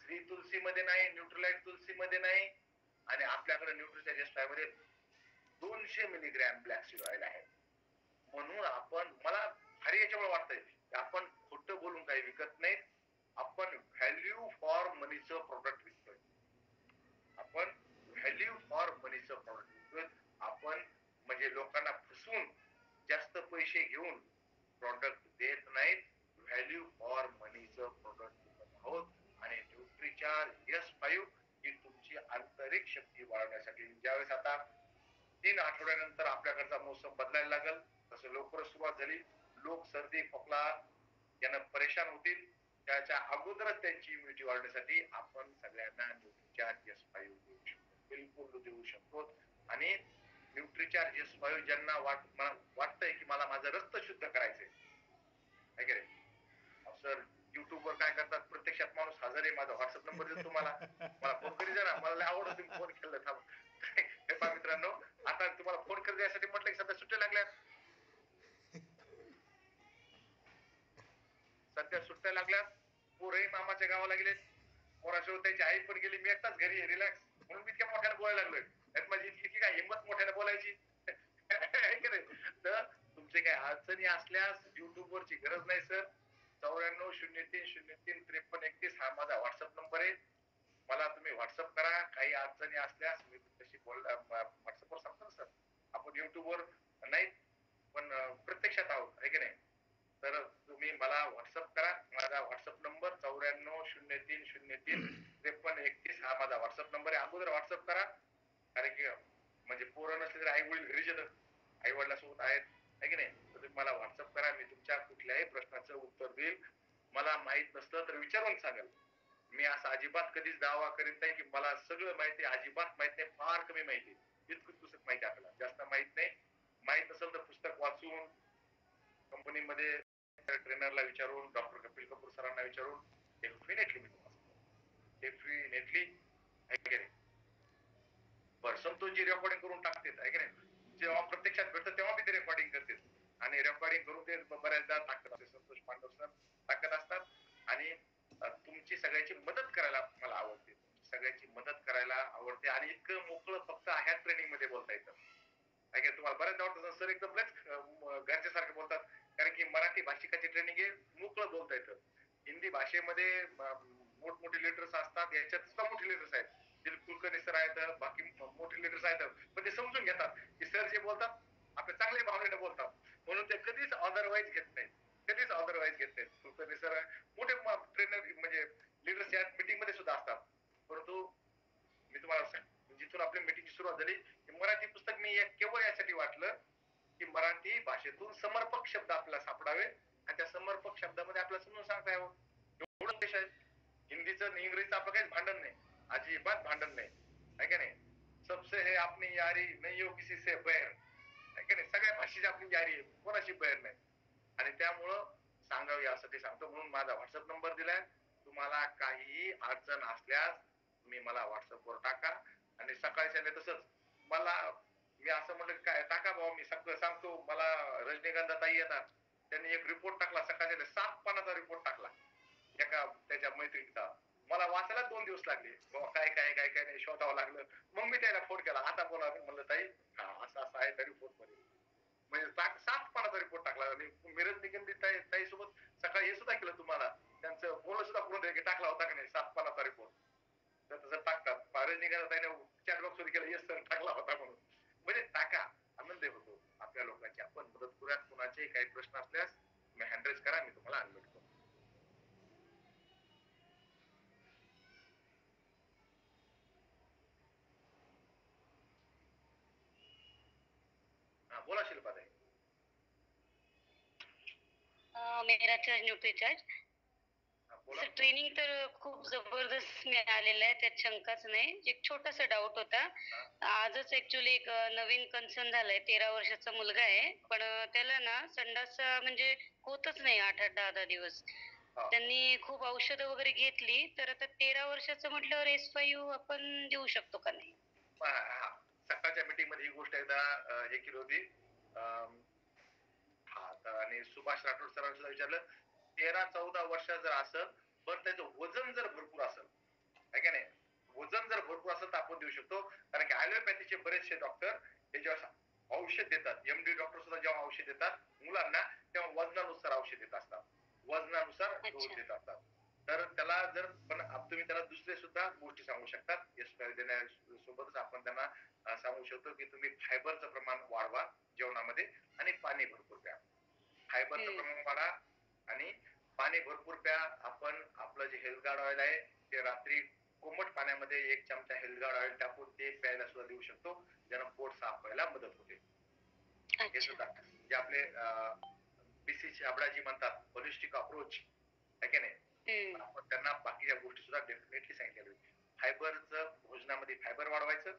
Shri Tulsi मध्ये नाही न्यूट्रलाइट तुलसी मध्ये नाही आणि आपल्याकडे न्यूट्रीचार्ज S5 मध्ये 200 मिलीग्रॅम ब्लॅक सीड ऑइल आहे म्हणून आपण मला भारी याच्यामुळे वाटतंय आपण खोटं बोलून काही विकत नाही आपण व्हॅल्यू फॉर मनीचं प्रोडक्ट विकतोय आपण व्हॅल्यू फॉर मनीचं प्रोडक्ट विकतोय आपण म्हणजे लोकांना फसवून जास्त पैसे घेऊन प्रोडक्ट देत नाहीत व्हॅल्यू फॉर मनीचं प्रोडक्ट विकत आहोत आणि न्यूट्रीचार्ज S5 ही तुमची आंतरिक शक्ती वाढवण्यासाठी ज्यावेळेस आता 3 आठवड्यानंतर आपल्याकडचा मोसम बदलायला लागल तसं लवकरच सुरुवात झाली लोक सर्दी खोकला यांना परेशान होतील त्याच्या अगोदरच त्यांची इम्युनिटी वाढवण्यासाठी आपण सगळ्यांना न्यूट्रीचार्ज S5 देऊ शकतो बिलकुल देऊ शकतो आणि न्यूट्रीचार्ज S5 ज्यांना वाटतंय की मला माझं रक्त शुद्ध करायचंय सर युट्यूब वर काय करतात प्रत्यक्षात माणूस हजर आहे माझा व्हॉट्सअप नंबर देतो मला फोन करी जरा मला आवडत तुम्ही फोन केला थांब हे पहा मित्रांनो आता तुम्हाला फोन करत यासाठी म्हटलं की सध्या सुट्ट्या लागल्यात पोरही मामाच्या गावाला गेले पोरासोबत त्यांची आई पण गेली मी एकटाच घरी रिलॅक्स म्हणून मी इतक्या मोठ्याने बोलायला लागलोय माझी इतकी काय हिंमत मोठ्याने बोलायची तर तुमचे काही अडचणी असल्यास युट्यूब वरची गरज नाही सर 9403035331 हा माझा व्हॉट्सअप नंबर आहे मला तुम्ही व्हॉट्सअप करा काही अडचणी असल्यास मी तुमच्याशी व्हॉट्सअपवर सांगतो सर आपण युट्यूबवर नाही पण म्हणजे पोरं नसले तरी आई वडील घरीच येतात, आई वडिलांसोबत आहेत, आहे की नाही? तर तुम्ही मला व्हॉट्सअप करा, मी तुमच्या कुठल्याही प्रश्नाचं उत्तर देईल. मला माहित नसलं तर विचारून सांगेल. मी असं अजिबात कधीच दावा करीत नाही की मला सगळं माहिती आहे. अजिबात माहित नाही, फार कमी माहिती आहे. इतकं पुस्तक माहिती आहे आपल्याला, जास्त माहित नाही. माहित नसेल तर पुस्तक वाचून, कंपनीमध्ये ट्रेनरला विचारून, डॉक्टर कपिल कपूर सरांना विचारून डेफिनेटली मी तुम्हाला डेफिनेटली, आहे की नाही? बरं, संतोषजी रेकॉर्डिंग करून टाकतात, आहे की नाही? जेव्हा प्रत्यक्षात भेटतं तेव्हा मी ते रेकॉर्डिंग करते आणि रेकॉर्डिंग करून ते बऱ्याचदा टाकत असते. संतोष पांडव सर टाकत असतात आणि तुमची सगळ्याची मदत करायला मला आवडते. तुमची सगळ्याची मदत करायला आवडते आणि इतकं मोकळं फक्त ह्या ट्रेनिंग मध्ये बोलता येतं. आहे की तुम्हाला बऱ्याचदा वाटतं सर एकदम लयच घरच्यासारखे बोलतात, कारण की मराठी भाषिकाची ट्रेनिंग आहे, मोकळं बोलता येतं. हिंदी भाषेमध्ये मोठमोठे लेटर्स असतात, याच्यात सुद्धा मोठे लेटर्स आहेत. दिलीप कुलकर्णी सर आहेत, बाकी मोठे लेटर्स आहेत, पण ते समजून घेतात की सर जे बोलतात आपले चांगले भावनेने बोलतात, म्हणून ते कधीच अदरवाईज घेत नाहीत, कधीच अदरवाईज घेत नाहीत. कुलकर्णी सर मोठे ट्रेनर म्हणजे लीडर्स या मीटिंग मध्ये सुद्धा असतात. परंतु मी तुम्हाला जिथून आपली मीटिंगची सुरुवात झाली, मराठी पुस्तक मी केवळ यासाठी वाटलं की मराठी भाषेतून समर्पक शब्द आपल्याला सापडावे आणि त्या समर्पक शब्दामध्ये आपल्याला समजून सांगता यावं. एवढं देश आहे. हिंदीचं आणि इंग्रजीचं आपलं काहीच भांडण नाही, अजिबात भांडण नाही, आहे का नाही? सबसे है आपली यारी, नहीं हो किसी से बैर, आहे का नाही? सगळ्या भाषेची आपली यारी आहे, कोणाशी बैर नाही. आणि त्यामुळं सांगावं यासाठी सांगतो, म्हणून माझा व्हॉट्सअप नंबर दिलाय. तुम्हाला काहीही अडचण असल्यास तुम्ही मला व्हॉट्सअपवर टाका. आणि सकाळच्या तसंच मला, मी असं म्हणलं काय टाका बाबा, मी सगळं सांगतो. मला रजनीकांत ताई येतात, त्यांनी एक रिपोर्ट टाकला सकाळच्या, 7 पानाचा रिपोर्ट टाकला एका त्याच्या मैत्रिणीचा. मला वाचायला 2 दिवस लागले, बाबा काय काय काय काय नाही शोधावं लागलं. मग मी त्याला फोन केला, आता बोला. म्हणलं ताई हा असं असं आहे त्या रिपोर्ट मध्ये, म्हणजे 7 पानाचा रिपोर्ट टाकला. आणि मिरज निगंदी ताई सोबत सकाळी हे सुद्धा केलं तुम्हाला, त्यांचं बोलणं सुद्धा करून टाकला होता का नाही 7 पानाचा रिपोर्ट. तर तसं टाकतात, रजनीकांत ताईने चॅट बॉक्स मध्ये केलं, येस सर टाकला होता म्हणून. म्हणजे टाका, आनंद होतो आपल्या लोकांची. आपण मदत करूयात. कुणाचे काही प्रश्न असल्यास तुम्ही हँडरेज करा, मी तुम्हाला अनम्यूट करतो. हा बोला शिल्पा ताई. मेरा चार्ज न्यूट्री चार्ज. बोला. ट्रेनिंग तर खूप जबरदस्त मिळालेलं आहे, त्यात शंकाच नाही. एक छोटासा डाऊट होता. आजच ऍक्च्युली एक नवीन कन्सर्न झालाय. 13 वर्षाचा मुलगा आहे, पण त्याला ना संडास म्हणजे होतच नाही 8-8, 10-10 दिवस. त्यांनी खूप औषधं वगैरे घेतली, तर आता 13 वर्षाचं म्हटल्यावर S5 आपण देऊ शकतो का नाही? सकाळच्या मीटिंग मध्ये ही गोष्ट एकदा हे केली होती. आणि सुभाष राठोड सरांनी सुद्धा विचारलं, 13-14 वर्ष जर असेल, पण त्याचं वजन जर भरपूर असेल, आहे का नाही? वजन जर भरपूर असेल तर आपण देऊ शकतो. कारण की ॲलोपॅथीचे बरेचसे डॉक्टर हे जेव्हा औषध देतात, MD डॉक्टर सुद्धा जेव्हा औषध देतात मुलांना, तेव्हा वजनानुसार औषध देत असतात, वजनानुसार डोस देत असतात. तर त्याला जर पण तुम्ही त्याला दुसरे सुद्धा गोष्टी सांगू शकतात. देण्यासोबतच आपण त्यांना सांगू शकतो की तुम्ही फायबरचं प्रमाण वाढवा जेवणामध्ये आणि पाणी भरपूर प्या. फायबरचं प्रमाण वाढा आणि पाणी भरपूर प्या. आपण आपलं जे हेल्थ गार्ड ऑइल आहे ते रात्री कोमट पाण्यामध्ये 1 चमचा हेल्थ गार्ड ऑइल टाकून ते प्यायला सुद्धा देऊ शकतो, ज्यानं पोट साफ व्हायला मदत होते. हे सुद्धा जे आपले BC छाबडाजी म्हणतात, होलिस्टिक अप्रोच, आहे की नाही? आपण त्यांना बाकीच्या गोष्टी सुद्धा डेफिनेटली सांगितलेल्या. फायबरचं भोजनामध्ये फायबर वाढवायचं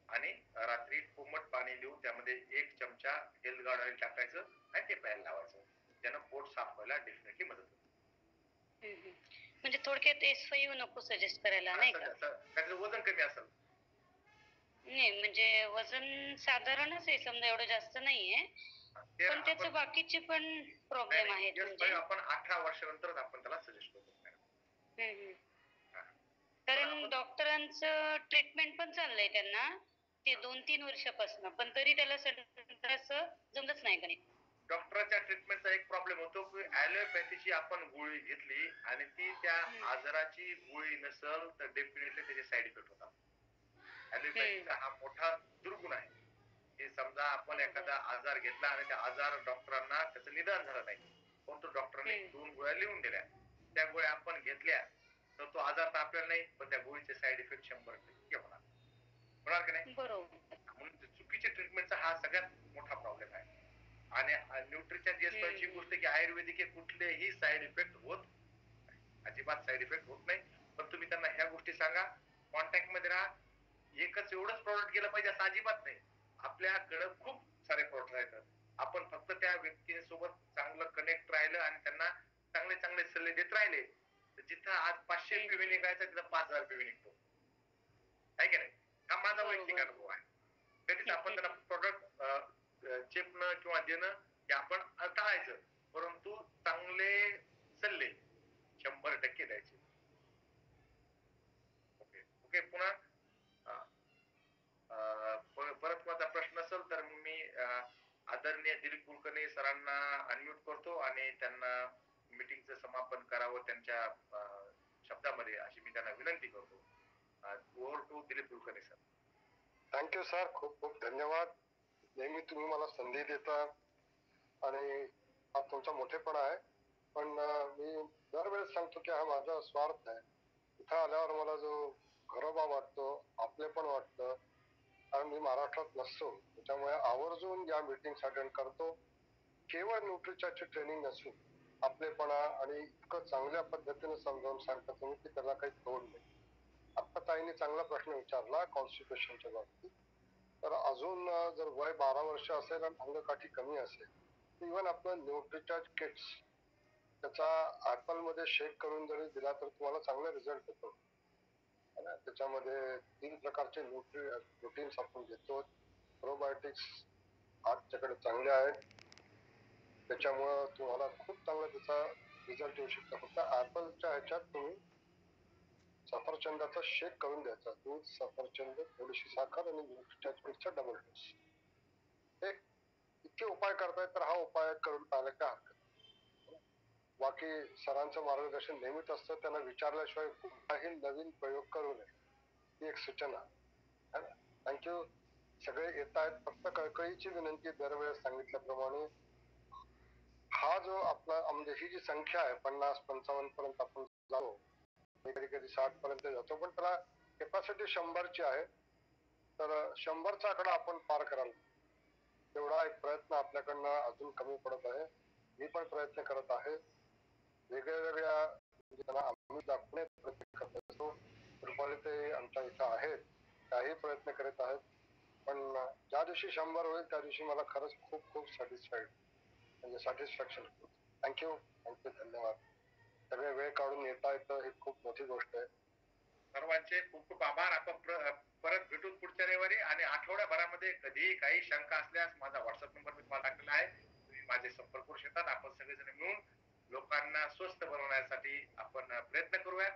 आणि रात्री कोमट पाणी देऊन त्यामध्ये 1 चमचा हेल्थ गार्ड ऑइल टाकायचं आणि ते प्यायला लावायचं, त्यानं पोट साफ व्हायला डेफिनेटली मदत होते. म्हणजे थोडक्यात S5 नको सजेस्ट करायला, नाही का? त्याचं वजन कमी असेल. नाही म्हणजे वजन साधारणच आहे, समजा एवढं जास्त नाहीये, पण त्याचं बाकीचे पण प्रॉब्लेम आहेत. म्हणजे आपण 18 वर्षानंतरच आपण त्याला सजेस्ट करतो. कारण डॉक्टरांचं ट्रीटमेंट पण चाललंय त्यांना ते 2-3 वर्षापासून, पण तरी त्याला असं जमलंच नाही का नाही? डॉक्टरच्या ट्रीटमेंटचा एक प्रॉब्लेम होतो की ॲलोपॅथीची आपण गोळी घेतली आणि ती त्या आजाराची गोळी नसेल तर डेफिनेटली त्याचे साईड इफेक्ट होतात. ॲलोपॅथीचा हा मोठा दुर्गुण आहे की समजा आपण एखादा आजार घेतला आणि त्या आजार डॉक्टरांना त्याचं निदान झालं नाही, पण तो डॉक्टरांनी 2 गोळ्या लिहून दिल्या, त्या गोळ्या आपण घेतल्या तर तो आजार तर आपल्याला नाही, पण त्या गोळीचे साईड इफेक्ट 100% होणार की नाही? बरोबर. म्हणून सगळ्यात मोठा प्रॉब्लेम आहे. आणि न्यूट्रिचॅर्ज ची गोष्ट की आयुर्वेदिक हे कुठलेही साईड इफेक्ट होत अजिबात साईड इफेक्ट होत नाही. पण तुम्ही त्यांना ह्या गोष्टी सांगा, कॉन्टॅक्ट मध्ये राहा. एकच एवढंच प्रॉडक्ट गेलं पाहिजे असं अजिबात नाही. आपल्याकडं खूप सारे प्रॉडक्ट आहेत. आपण फक्त त्या व्यक्तीसोबत चांगलं कनेक्ट राहिलं आणि त्यांना चांगले चांगले सल्ले देत राहिले तर जिथं आज 500 PV निघायचा तिथं 5000 PV निघतो. आहे की नाही? हा माझा वैयक्तिक अनुभव आहे. कधीच आपण त्यांना प्रॉडक्ट चेपणं किंवा देणं हे आपण टाळायचं. परंतु चांगले सल्ले 100% द्यायचे. Okay okay. पुन्हा परत माझा प्रश्न असेल तर मी आदरणीय दिलीप कुलकर्णी सरांना अनम्यूट करतो आणि त्यांना मीटिंगचं समापन करावं त्यांच्या शब्दामध्ये अशी मी त्यांना विनंती करतो. Over to Dilip Kulkarni sir. Thank you sir, खूप खूप धन्यवाद. नेहमी तुम्ही मला संधी देता आणि हा तुमचा मोठेपणा आहे. पण मी दरवेळेस सांगतो की हा माझा स्वार्थ आहे. इथं आल्यावर मला जो घरोबा वाटतो, आपलेपण वाटतं, कारण मी महाराष्ट्रात नसतो, त्याच्यामुळे आवर्जून या मीटिंग अटेंड करतो. केवळ न्यूट्रिचरची ट्रेनिंग नसून आपलेपणा आणि इतकं चांगल्या पद्धतीने समजावून सांगता तुम्ही की त्याला काही तोड नाही. आता ताईने चांगला प्रश्न विचारला कॉन्स्टिट्यूशनच्या बाबतीत. तर अजून जर वय 12 वर्ष असेल आणि अंगकाठी कमी असेल, इव्हन आपलं न्यूट्रिचार्ज किट्स त्याचा ऍपल मध्ये शेक करून जरी दिला तर तुम्हाला चांगला रिझल्ट येतो. त्याच्यामध्ये 3 प्रकारचे प्रोटीन्स आपण घेतो. प्रोबायोटिक्स आजच्याकडे चांगले आहेत, त्याच्यामुळं तुम्हाला खूप चांगला त्याचा रिझल्ट येऊ शकतो. फक्त ऍपलच्या ह्याच्यात तुम्ही सफरचंदाचा शेक करून द्यायचा. दूध, सफरचंद, थोडीशी साखर आणि न्यूट्रिचार्जचा डबल डोस. हे इतके उपाय करतायत तर हा उपाय करून पाहिला काय हरकत. बाकी सरांचं मार्गदर्शन नेहमीच असतं. त्यांना विचारल्याशिवाय कुठलाही नवीन प्रयोग करू नये ही एक सूचना. थँक्यू. सगळे येत आहेत. फक्त कळकळीची विनंती दरवेळेस सांगितल्याप्रमाणे हा जो आपला म्हणजे ही जी संख्या आहे 50-55 पर्यंत आपण जातो, कधी कधी 60 पर्यंत जातो, पण त्याला कॅपॅसिटी 100 ची आहे. तर 100चा आकडा आपण पार कराल तेवढा एक प्रयत्न आपल्याकडनं अजून कमी पडत आहे. मी पण प्रयत्न करत आहे. वेगळ्या ज्यांना आम्ही दाखवण्याचा प्रयत्न करत असतो. कृपाली ते आमच्या इथं आहेत, काही प्रयत्न करत आहेत. पण ज्या दिवशी 100 होईल त्या दिवशी मला खरंच खूप खूप म्हणजे सॅटिस्फॅक्शन. थँक्यू, धन्यवाद. सगळे वेळ काढून येता येतं ही खूप मोठी गोष्ट आहे. सर्वांचे खूप खूप आभार. आपण परत भेटू पुढच्या रविवारी. आणि आठवड्याभरामध्ये कधीही काही शंका असल्यास माझा व्हॉट्सअप नंबर मी तुम्हाला टाकलेला आहे, तुम्ही माझे संपर्क करू शकता. आपण सगळेजण मिळून लोकांना स्वस्थ बनवण्यासाठी आपण प्रयत्न करूया.